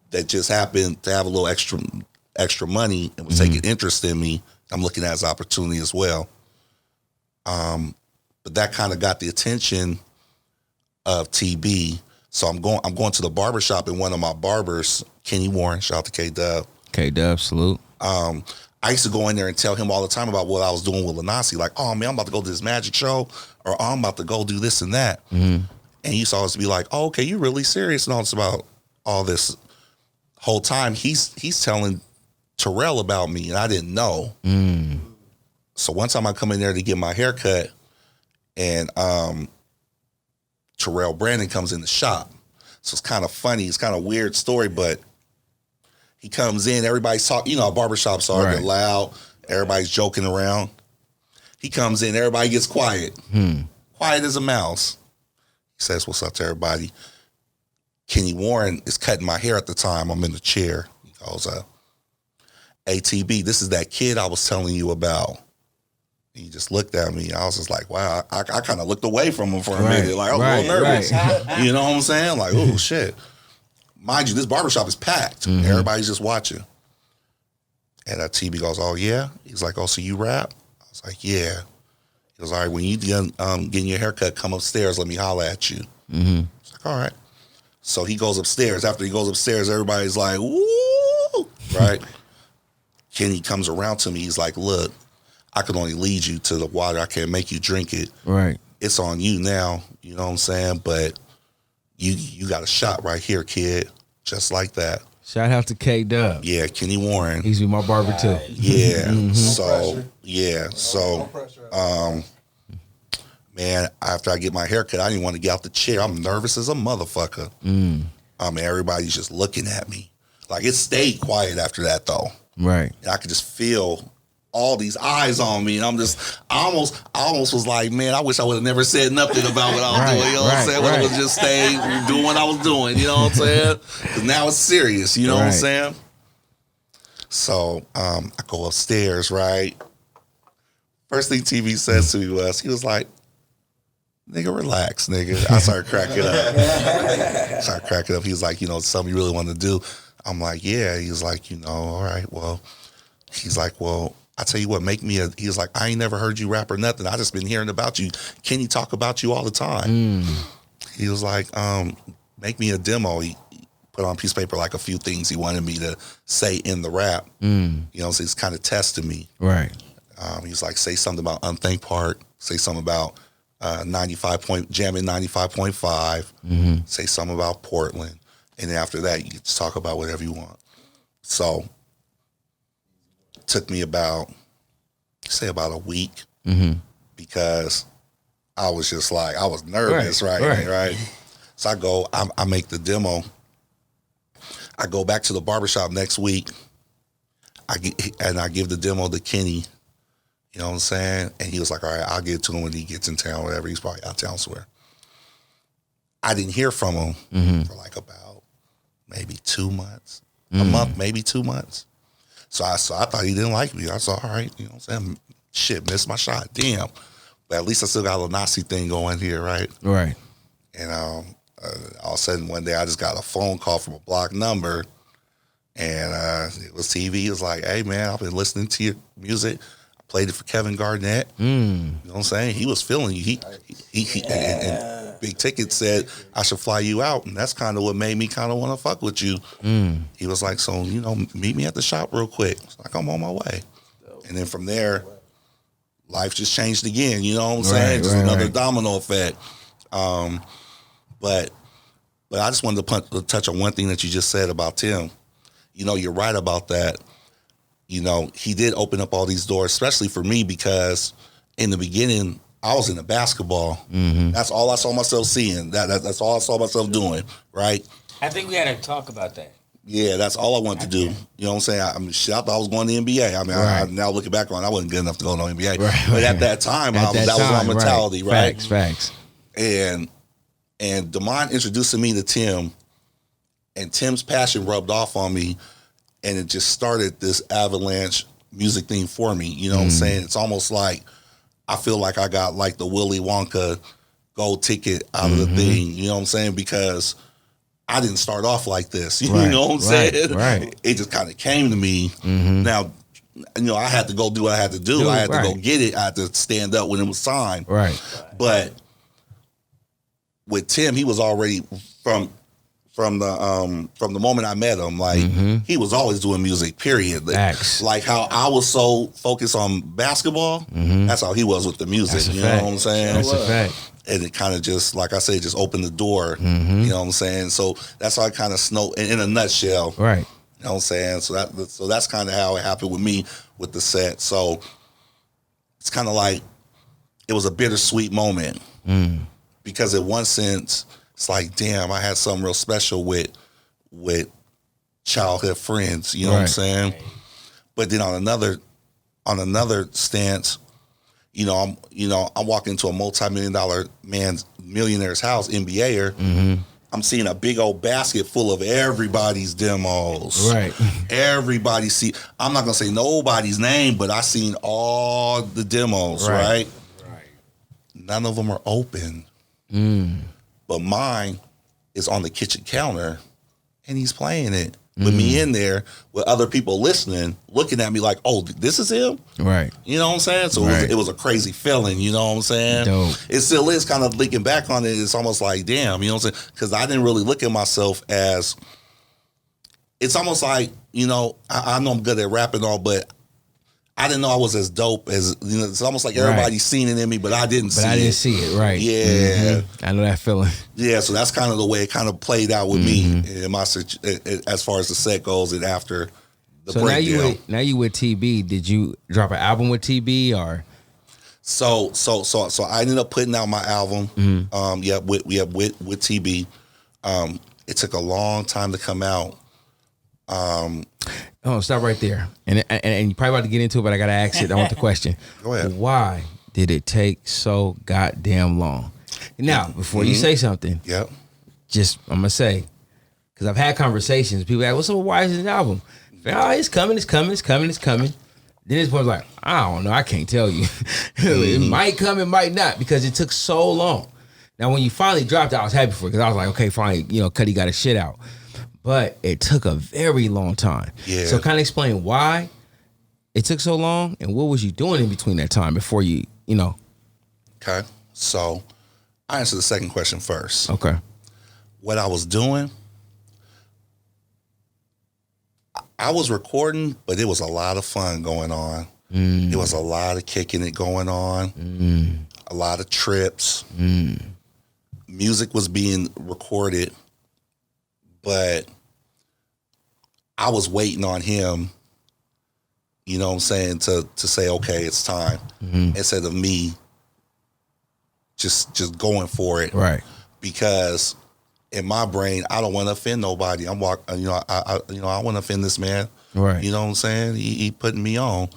That just happened to have a little extra money and was taking interest in me. I'm looking at it as an opportunity as well. But that kind of got the attention of TB. So I'm going to the barbershop, and one of my barbers, Kenny Warren, shout out to K-Dub. K-Dub, salute. I used to go in there and tell him all the time about what I was doing with Lanasi. Like, oh man, I'm about to go to this magic show, or oh, I'm about to go do this and that. And he used to always be like, oh, okay, you really serious and all this about all this. Whole time he's telling Terrell about me, and I didn't know. So one time I come in there to get my hair cut, and Terrell Brandon comes in the shop. So it's kind of funny. It's kind of a weird story, but he comes in, everybody's talking, barbershops are, they're loud, everybody's joking around. He comes in, everybody gets quiet. Quiet as a mouse. He says, what's up to everybody? Kenny Warren is cutting my hair at the time. I'm in the chair. He goes, ATB, this is that kid I was telling you about. He just looked at me. I was just like, wow. I kind of looked away from him for a minute. Like, I was a little nervous. You know what I'm saying? Like, oh, shit. Mind you, this barbershop is packed. Everybody's just watching. And TB goes, oh, yeah? He's like, oh, so you rap? I was like, yeah. He goes, all right, when you getting your haircut, come upstairs. Let me holler at you. I was like, all right. So he goes upstairs. After he goes upstairs, everybody's like, woo, right? Kenny comes around to me. He's like, look, I can only lead you to the water. I can't make you drink it. Right. It's on you now. You know what I'm saying? But you got a shot right here, kid. Just like that. Shout out to K-Dub. Yeah, Kenny Warren. He's my barber too. Yeah. So, yeah. So, man, after I get my hair cut, I didn't want to get out the chair. I'm nervous as a motherfucker. Everybody's just looking at me. Like, it stayed quiet after that, though. Right. And I could just feel all these eyes on me, and I almost was like, man, I wish I would have never said nothing about what I was doing. You know what I'm saying? I would have just stayed doing what I was doing. You know what I'm saying? Because now it's serious. You know what I'm saying? So I go upstairs, right? First thing TV says to me was, he was like, nigga, relax, nigga. I started cracking up. He was like, you know, something you really want to do. I'm like, yeah. He was like, you know, all right, well. He's like, well, I tell you what, he was like, I ain't never heard you rap or nothing. I just been hearing about you. Kenny talk about you all the time. He was like, make me a demo. He put on a piece of paper like a few things he wanted me to say in the rap. You know, so he's kind of testing me. Right. He's like, say something about Unthank Park. Say something about jamming 95.5. Say something about Portland. And then after that, you can just talk about whatever you want. So took me about a week because I was just like, I was nervous, right? So I make the demo. I go back to the barbershop next week. I give the demo to Kenny. You know what I'm saying? And he was like, all right, I'll get it to him when he gets in town, whatever. He's probably out of town somewhere. I didn't hear from him for like about maybe 2 months, a month, maybe 2 months. So I thought he didn't like me. I said, all right, you know what I'm saying? Shit, missed my shot. Damn. But at least I still got a little Nazi thing going here, right? Right. And all of a sudden one day I just got a phone call from a blocked number, and it was TV. It was like, hey, man, I've been listening to your music. I played it for Kevin Garnett. You know what I'm saying? He was feeling you. And Big Ticket said I should fly you out, and that's kind of what made me kind of want to fuck with you. He was like, so, you know, meet me at the shop real quick. I was like, I'm on my way. And then from there, life just changed again. You know what I'm saying? Just another domino effect. But I just wanted to touch on one thing that you just said about Tim. You know, you're right about that. You know, he did open up all these doors, especially for me, because in the beginning, I was into basketball. That's all I saw myself seeing. That's all I saw myself doing, right? I think we had to talk about that. Yeah, that's all I wanted to do. You know what I'm saying? I thought I was going to the NBA. I mean, I now looking back on it, I wasn't good enough to go to the NBA. But at that time, that was my mentality, right? Facts. And Damon introducing me to Tim, and Tim's passion rubbed off on me, and it just started this avalanche music thing for me. You know what I'm saying? It's almost like I feel like I got like the Willy Wonka gold ticket out of the thing. You know what I'm saying? Because I didn't start off like this. You know what I'm saying? Right. It just kind of came to me. Now, you know, I had to go do what I had to do. I had to go get it. I had to stand up when it was signed. Right. But with Tim, he was already from the moment I met him, like he was always doing music, period. Like how I was so focused on basketball, that's how he was with the music. You know what I'm saying? That's a fact. And it kind of just, like I said, just opened the door. You know what I'm saying? So that's how I kind of in a nutshell. Right. You know what I'm saying? So that's kind of how it happened with me with the set. So it's kind of like it was a bittersweet moment because in one sense, it's like, damn, I had something real special with childhood friends. You know what I'm saying? But then on another stance, I'm walking into a multi-million-dollar millionaire's house, NBAer. I'm seeing a big old basket full of everybody's demos. Right. Everybody I'm not gonna say nobody's name, but I seen all the demos. Right. None of them are open. But mine is on the kitchen counter, and he's playing it with me in there with other people listening, looking at me like, oh, this is him? Right. You know what I'm saying? So it was a crazy feeling, you know what I'm saying? Dope. It still is kind of thinking back on it. It's almost like, damn, you know what I'm saying? Because I didn't really look at myself as, it's almost like, I know I'm good at rapping and all, but I didn't know I was as dope as, it's almost like everybody's seen it in me, but I didn't see it. But I didn't see it, right. Yeah. I know that feeling. Yeah, so that's kind of the way it kind of played out with me in my as far as the set goes and after the breakdown. Now you with TB. Did you drop an album with TB or? So I ended up putting out my album. With TB. It took a long time to come out. Oh, stop right there. And you're probably about to get into it, but I got to ask it. I want the question. Go ahead. Why did it take so goddamn long? Now, before you say something, yep. Just, I'm going to say, because I've had conversations, people ask, what's up, why is this album? Oh, it's coming. Then this one's like, I don't know, I can't tell you. It might come, it might not, because it took so long. Now, when you finally dropped it, I was happy for it, because I was like, okay, finally, Cudi got his shit out. But it took a very long time. Yeah. So kind of explain why it took so long, and what was you doing in between that time before you know? Okay. So I answer the second question first. Okay. What I was doing, I was recording, but it was a lot of fun going on. It was a lot of kicking it going on. A lot of trips. Music was being recorded, but I was waiting on him, you know what I'm saying, to say, okay, it's time. Instead of me just going for it. Right. Because in my brain, I don't want to offend nobody. I want to offend this man. Right. You know what I'm saying? He putting me on.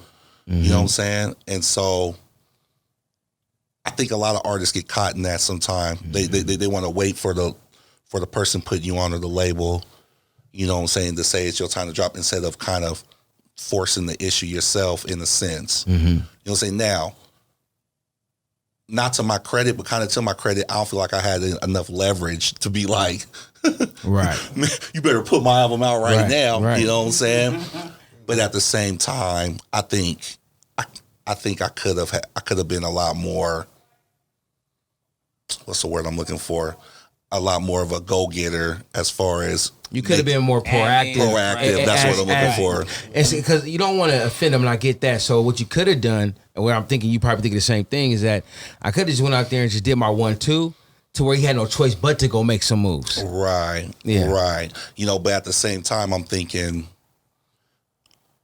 You know what I'm saying? And so I think a lot of artists get caught in that sometimes. They want to wait for the person putting you on, or the label, you know what I'm saying, to say it's your time to drop, instead of kind of forcing the issue yourself, in a sense. You know what I'm saying? Now, not to my credit, but kind of to my credit, I don't feel like I had enough leverage to be like, right, man, you better put my album out right now. Right. You know what I'm saying? But at the same time, I think I could have been a lot more. What's the word I'm looking for? A lot more of a go-getter, as far as you could have been more proactive. That's what I'm looking for. It's because you don't want to offend them, and I get that. So what you could have done, and what I'm thinking, you probably think the same thing, is that I could have just went out there and just did my 1-2, to where he had no choice but to go make some moves. Right. Yeah. Right. But at the same time, I'm thinking,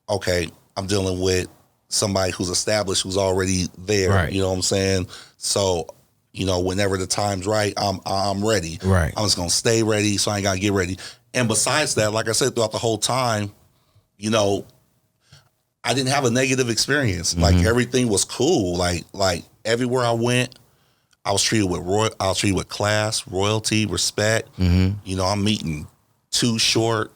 okay, I'm dealing with somebody who's established, who's already there. Right. You know what I'm saying? So, whenever the time's right, I'm ready. Right. I'm just gonna stay ready, so I ain't gotta get ready. And besides that, like I said, throughout the whole time, I didn't have a negative experience. Like, everything was cool. Like everywhere I went, I was treated with class, royalty, respect. I'm meeting Too Short,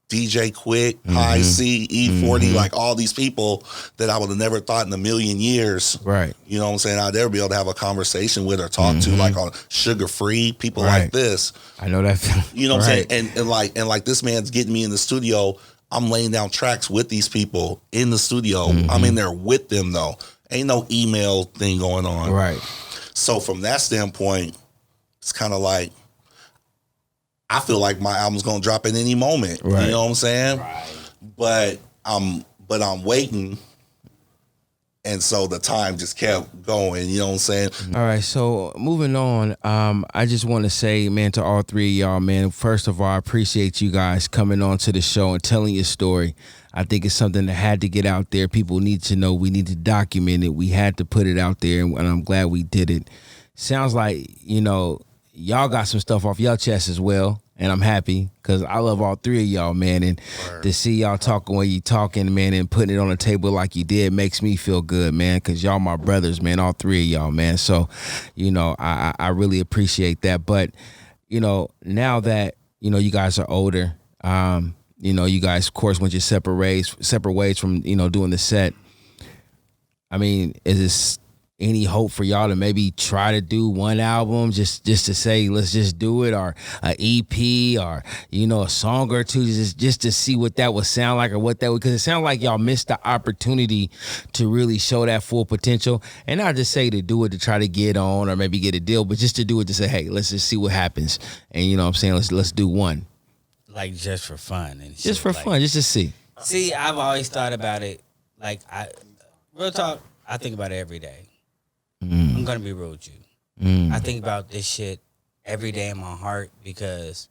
DJ Quick, High C, E40, like all these people that I would have never thought in a million years. Right. You know what I'm saying? I'd ever be able to have a conversation with or talk to, like on Sugar Free, people like this. I know that. You know what I'm saying? And like this man's getting me in the studio. I'm laying down tracks with these people in the studio. I'm in there with them though. Ain't no email thing going on. Right. So from that standpoint, it's kind of like, I feel like my album's gonna drop at any moment. Right. You know what I'm saying? Right. But I'm waiting, and so the time just kept going. You know what I'm saying? All right. So moving on, I just want to say, man, to all three of y'all, man. First of all, I appreciate you guys coming on to the show and telling your story. I think it's something that had to get out there. People need to know. We need to document it. We had to put it out there, and I'm glad we did it. Sounds like, y'all got some stuff off your chest as well, and I'm happy because I love all three of y'all, man. And to see y'all talking when you talking, man, and putting it on the table like you did makes me feel good, man, because y'all my brothers, man, all three of y'all, man. So, I really appreciate that. But, now that, you guys are older, you guys, of course, went your separate ways from, doing the set. I mean, is this any hope for y'all to maybe try to do one album just to say, let's just do it, or an EP, or, a song or two, just to see what that would sound like, or what that would, because it sounds like y'all missed the opportunity to really show that full potential. And not just say to do it to try to get on or maybe get a deal, but just to do it to say, hey, let's just see what happens. And you know what I'm saying? Let's do one. Like just for fun. And just for fun, just to see. See, I've always thought about it, real talk, I think about it every day. I'm going to be real with you. I think about this shit every day in my heart, because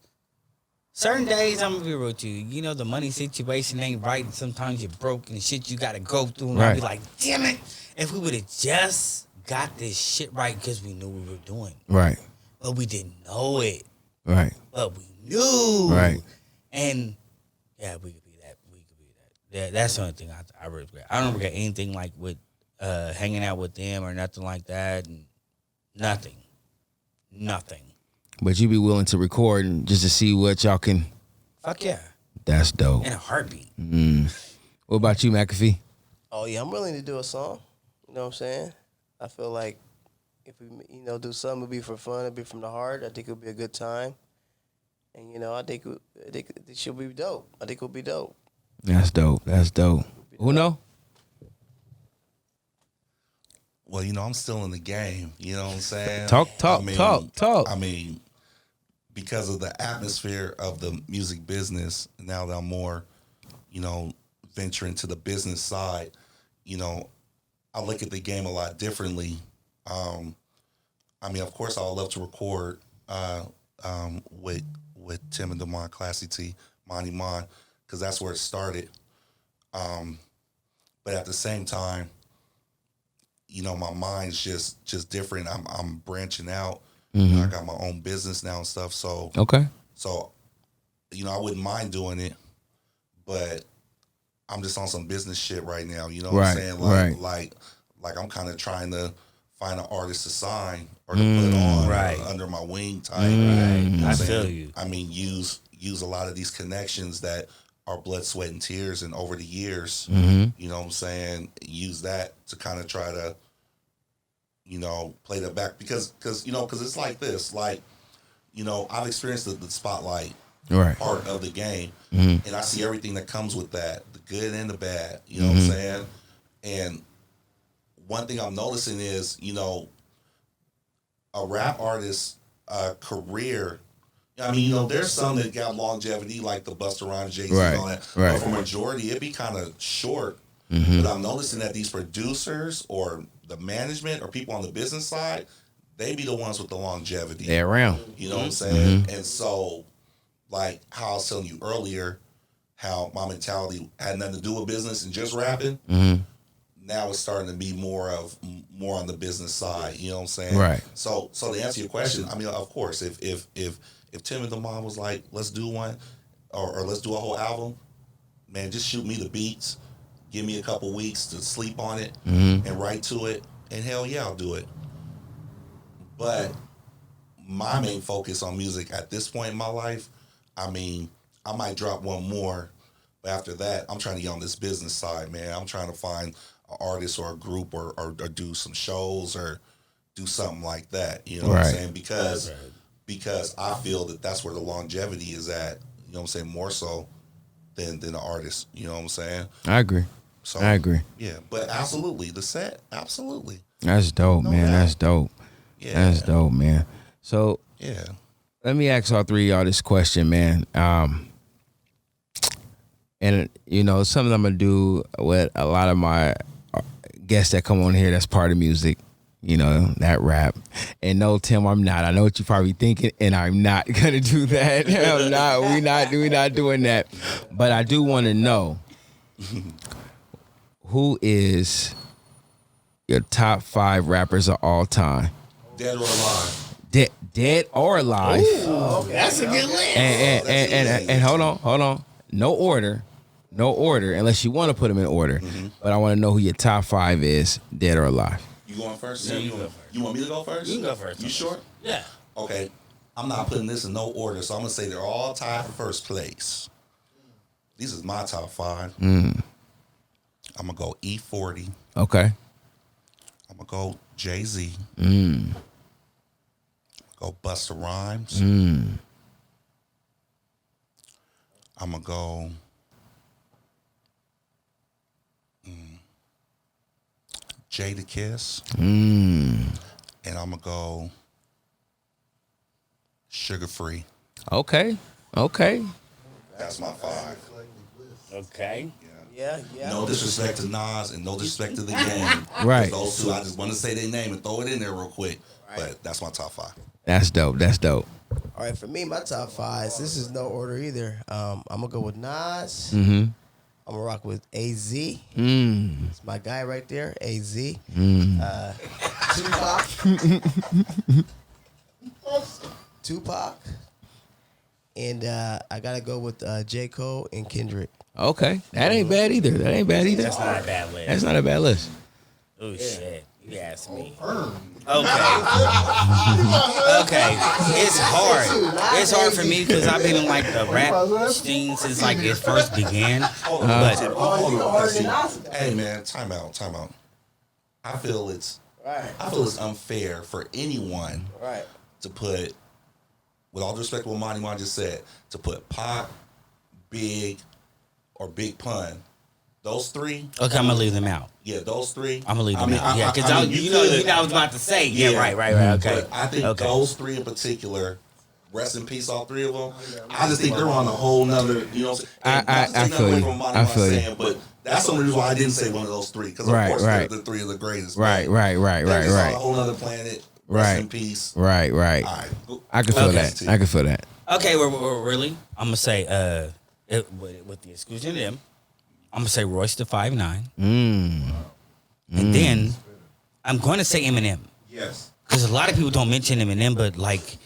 certain days I'm going to be real with you. The money situation ain't right, and sometimes you're broke and shit you got to go through. And I'll be like, damn it, if we would have just got this shit right, because we knew we were doing. Right. But we didn't know it. Right. But we knew. Right. And, yeah, we could be that. that's the only thing I regret. I don't regret anything like with hanging out with them or nothing like that. Nothing. But you be willing to record and just to see what y'all can. Fuck yeah. That's dope. In a heartbeat. What about you, MackaFee? Oh yeah, I'm willing to do a song. You know what I'm saying? I feel like if we, do something, it'll be for fun, it'll be from the heart. I think it'll be a good time. And I think it should be dope. I think it'll be dope. That's dope. Who know? Well, I'm still in the game. You know what I'm saying? Talk. I mean, because of the atmosphere of the music business, now that I'm more, venturing to the business side, I look at the game a lot differently. Of course, I would love to record with Tim and Demond, Classy T, Monty Mon, because that's where it started. But at the same time, my mind's just different. I'm branching out. I got my own business now and stuff. So okay. So, I wouldn't mind doing it, but I'm just on some business shit right now. You know what I'm saying? Like I'm kind of trying to find an artist to sign or to put on under my wing type. I feel you. I mean, use a lot of these connections that are blood, sweat, and tears, and over the years, you know what I'm saying, use that to kind of try to, play that back because it's like this, like, I've experienced the spotlight part of the game, and I see everything that comes with that, the good and the bad, you know what I'm saying? And one thing I'm noticing is, a rap artist's career, there's some that got longevity, like the Busta Rhymes, Jay-Z, and all that. But for majority, it'd be kind of short. But I'm noticing that these producers or the management or people on the business side, they be the ones with the longevity. They're around. You know what I'm saying? And so, like how I was telling you earlier, how my mentality had nothing to do with business and just rapping. Now it's starting to be more on the business side. You know what I'm saying? Right. So to answer your question, of course, if Tim and the Mom was like, let's do one, or let's do a whole album, man, just shoot me the beats, give me a couple weeks to sleep on it and write to it, and hell yeah, I'll do it. But my main focus on music at this point in my life, I might drop one more, but after that, I'm trying to get on this business side, man. I'm trying to find an artist or a group or do some shows or do something like that. You know what I'm saying? Because I feel that that's where the longevity is at. You know what I'm saying? More so than the artist. You know what I'm saying? I agree. So I agree. Yeah, but absolutely the set. Absolutely. That's dope, man. That's dope. Yeah, that's dope, man. So yeah, let me ask all three of y'all this question, man. And something I'm gonna do with a lot of my guests that come on here. That's part of music. That rap. And no, Tim, I'm not. I know what you're probably thinking, and I'm not gonna do that. I'm not. We're not doing that. But I do want to know who is your top 5 rappers of all time? Dead or alive. Dead or alive. Ooh, okay. That's a good list. And hold on. No order, unless you want to put them in order. But I want to know who your top 5 is, dead or alive. You going first? Yeah, you go first. You want me to go first? You can go first. You sure? Yeah. Okay. I'm not putting this in no order, so I'm gonna say they're all tied for first place. These is my top 5. I'm gonna go E40. Okay. I'm gonna go Jay-Z. Go Busta Rhymes. I'm gonna go Jadakiss. And I'm gonna go Sugar Free. Okay. That's my 5. Okay. Yeah. No disrespect to Nas and no disrespect to the game. Right. Those two, I just want to say their name and throw it in there real quick. But that's my top 5. That's dope. All right, for me, my top 5. This is no order either. I'm gonna go with Nas. I'm gonna rock with AZ. It's my guy right there, AZ. Tupac. And I gotta go with J. Cole and Kendrick. Okay, that ain't bad either. That's not a bad list. That's not a bad list. Oh shit! You asked me. Okay. Okay. It's hard. It's hard for me because I've been in like the rap scene since like it first began. Hey man, time out. I feel it's unfair for anyone to put, with all due respect to what Monty Mon just said, to put Pac, Big, or Big Pun. Those three. Okay, I'm gonna leave them out. Yeah, those three. I'm gonna leave them out. Yeah, because you know what I was about to say. Yeah, right. Okay. But I think those three in particular, rest in peace, all three of them. I just think they're on a whole nother. You know, I feel you. I feel you. But that's the only reason why I didn't say one of those three, because of course they're the three of the greatest. Right. They're just on a whole other planet. Rest in peace. Right. All right. I can feel that. I can feel that. Okay, we're really. I'm gonna say with the exclusion of them. I'm gonna say Royce the 5'9", and then I'm going to say Eminem. Yes, because a lot of people don't mention Eminem, but like,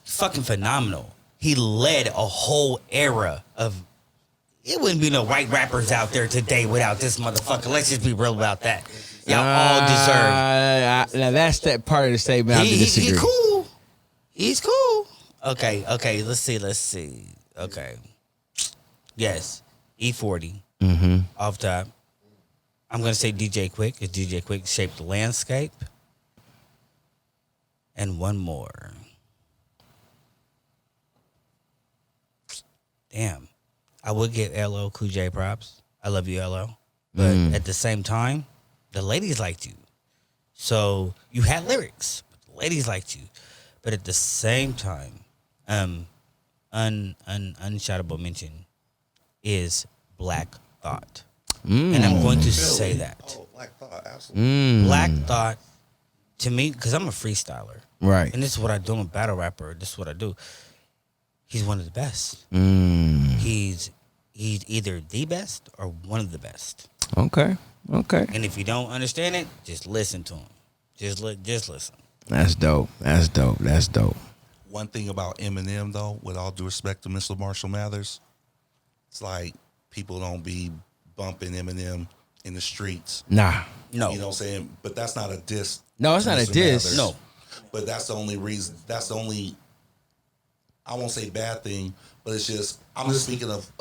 fucking phenomenal. He led a whole era of. It wouldn't be no white rappers out there today without this motherfucker. Let's just be real about that. Y'all all deserve. Now that's that part of the statement. I disagree. He's cool. He's cool. Okay. Let's see. Okay. Yes, E40. Off top. I'm going to say DJ Quick, because DJ Quick shaped the landscape. And one more. Damn. I would give LL Cool J props. I love you, LL. But at the same time, the ladies liked you. So you had lyrics. But the ladies liked you. But at the same time, unshoutable mention is Black Thought. And I'm going to say that. Oh, Black Thought, absolutely. Black Thought, to me, because I'm a freestyler. Right. And this is what I do. I'm a battle rapper. This is what I do. He's one of the best. He's either the best or one of the best. Okay. And if you don't understand it, just listen to him. Just listen. That's dope. One thing about Eminem, though, with all due respect to Mr. Marshall Mathers, it's like people don't be bumping Eminem in the streets. Nah. No. You know what I'm saying? But that's not a diss. No, it's not a diss. Mathers. No. But that's the only reason. That's the only, I won't say bad thing, but it's just, I'm just speaking of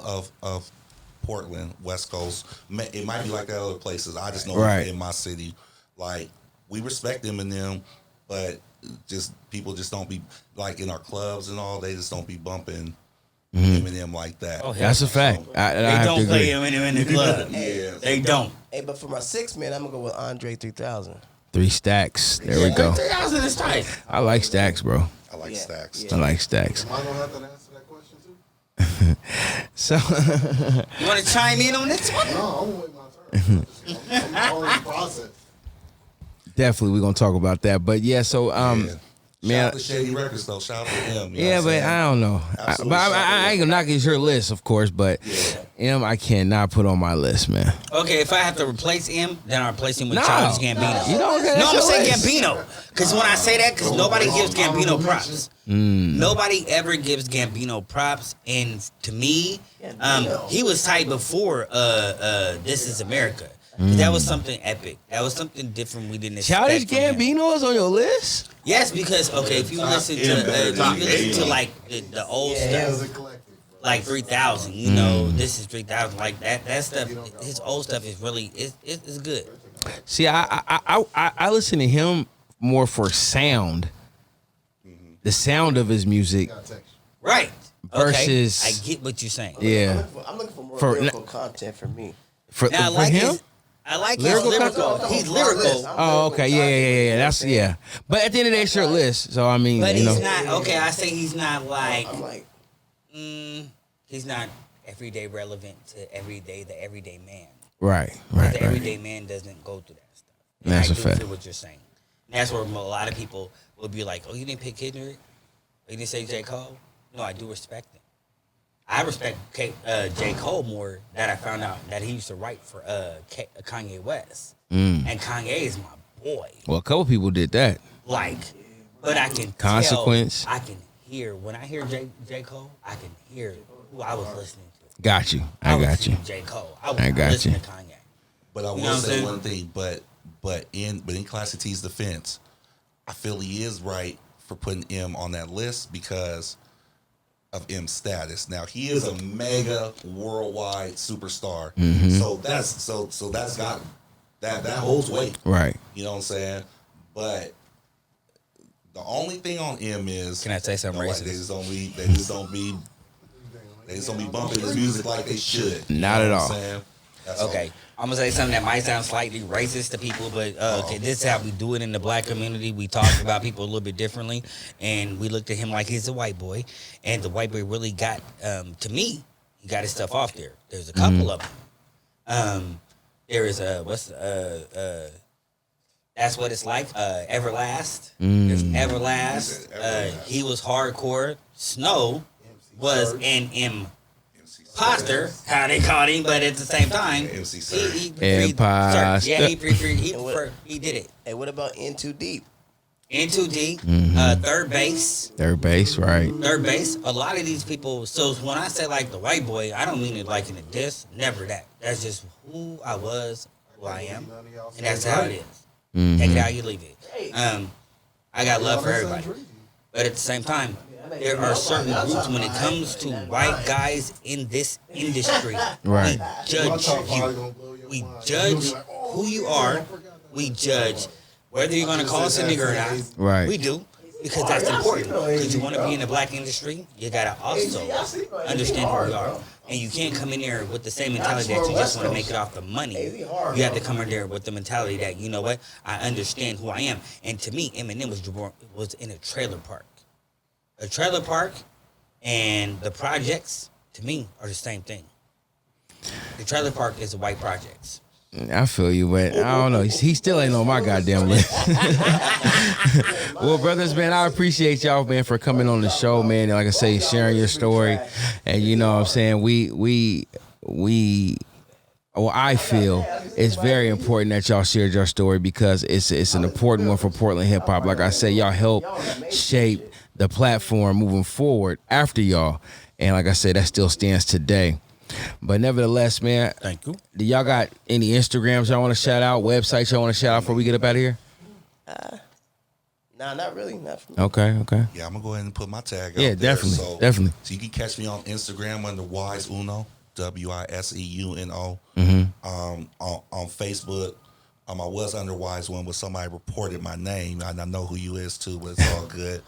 Portland, West Coast. It might be like that other places. I just know in my city, like, we respect Eminem, but just people just don't be, like, in our clubs and all, they just don't be bumping Eminem like that. Oh, that's a fact. They don't play Eminem in the club. They don't. Hey, but for my 6 man, I'm gonna go with Andre 3000. 3 Stacks. There we go. 3000 is tight. I like Stacks, bro. I like Stacks. Yeah. I like Stacks. Am I gonna have to answer that question too? So you want to chime in on this one? No, I'm gonna wait my turn. I'm already processed. Definitely, we're gonna talk about that. But yeah, so Shout out to Shady Records, though. Shout out to him. Yeah, but I don't know. I ain't gonna knock his your list, of course, but him I cannot put on my list, man. Okay, if I have to replace him, then I replace him with Childish Gambino. You know, no, I'm saying Gambino. Because when I say that, because nobody gives Gambino props. Nobody ever gives Gambino props. And to me, he was tight before This Is America. That was something epic. That was something different we didn't expect. Childish Gambino is on your list? Yes, because if you listen to like the old stuff, like 3000, you know, This Is 3000, like that stuff. His old stuff is really it's good. See, I listen to him more for sound, the sound of his music, right? Versus, I get what you're saying. Yeah, I'm looking for more lyrical content for me. For him. I like lyrical. He's lyrical. Oh, okay. Yeah. That's But at the end of the day, it's your list. So I mean, but he's not. Okay, I say he's not like. I'm like, he's not everyday relevant to the everyday man. Right. The everyday man doesn't go through that stuff. And that's a fact. Feel what you're saying. And that's where a lot of people will be like, "Oh, you didn't pick Kendrick? Or you didn't say J. Cole?" No, I do respect him. I respect J. Cole more that I found out that he used to write for Kanye West. And Kanye is my boy. Well, a couple people did that. Like, but I can Consequence. I can hear, when I hear J. Cole, I can hear who I was listening to. Got you. I got you. J. Cole. I got you. To Kanye. But I will say one thing. But in Classic T's defense, I feel he is right for putting M on that list because of M's status. Now he is a mega worldwide superstar. Mm-hmm. So that's got that holds weight. Right. You know what I'm saying? But the only thing on M is, can I say something racist? They just don't be bumping his music like they should. Not at all. Okay. I'm gonna say something that might sound slightly racist to people, but this is how we do it in the black community. We talk about people a little bit differently, and we looked at him like he's a white boy, and the white boy really got, to me, he got his stuff off there. There's a couple of them. There is That's What It's Like, Everlast. There's Everlast. He was hardcore. Snow was an imposter, how they called him, but at the same time, he did it. Hey, what about In Too Deep? In Too Deep, Third Base. Third Base, right. Third Base. A lot of these people, so when I say like the white boy, I don't mean it like in a diss, never that. That's just who I was, who I am, and that's how it is. Mm-hmm. Take it how you leave it. I got love for everybody. But at the same time, there are certain groups when it comes to white guys in this industry. Right. We judge you. We judge who you are. We judge whether you're going to call us a nigger or not. Right. We do. Because that's important. Because you want to be in the black industry, you got to also understand who you are. And you can't come in there with the same mentality that you just want to make it off the money. You have to come in there with the mentality that, you know what, I understand who I am. And to me, Eminem was in a trailer park. A trailer park and the projects, to me, are the same thing. The trailer park is the white projects. I feel you, but I don't know. He still ain't on my goddamn list. Well, brothers, man, I appreciate y'all, man, for coming on the show, man. And like I say, sharing your story. And you know what I'm saying? I feel it's very important that y'all shared your story because it's an important one for Portland hip hop. Like I said, y'all help shape the platform moving forward after y'all. And like I said, that still stands today. But nevertheless, man, thank you. Do y'all got any Instagrams y'all want to shout out, websites y'all want to shout out before we get up out of here? Nah, not really. Not for me. Okay. Yeah, I'm gonna go ahead and put my tag out. Yeah, there. Definitely. So you can catch me on Instagram under Wise Uno, WISEUNO. Mm-hmm. On Facebook, I was under Wise One, but somebody reported my name, and I know who you is too, but it's all good.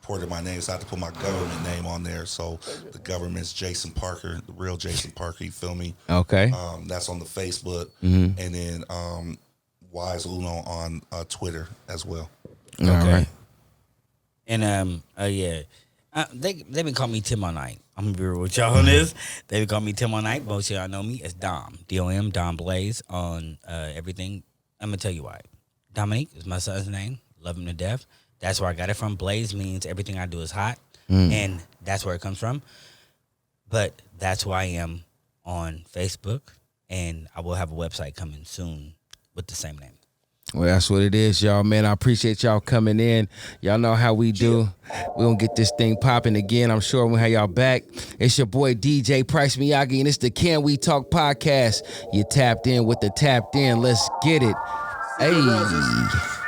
Reported my name, so I had to put my government name on there. So the government's Jason Parker, the real Jason Parker. You feel me? Okay. That's on the Facebook, and then Wise Uno on Twitter as well. Okay. All right. And they been calling me Tim on Night. I'm gonna be real with y'all on this. They been calling me Tim on Night. Most of y'all know me as Dom, DOM, Dom Blaise on everything. I'm gonna tell you why. Dominique is my son's name. Love him to death. That's where I got it from. Blaise means everything I do is hot, and that's where it comes from. But that's who I am on Facebook, and I will have a website coming soon with the same name. Well, that's what it is, y'all, man. I appreciate y'all coming in. Y'all know how we do. We're going to get this thing popping again. I'm sure we'll have y'all back. It's your boy, DJ Pryce Miyagi, and it's the Can We Talk podcast. You tapped in with the tapped in. Let's get it. Hey.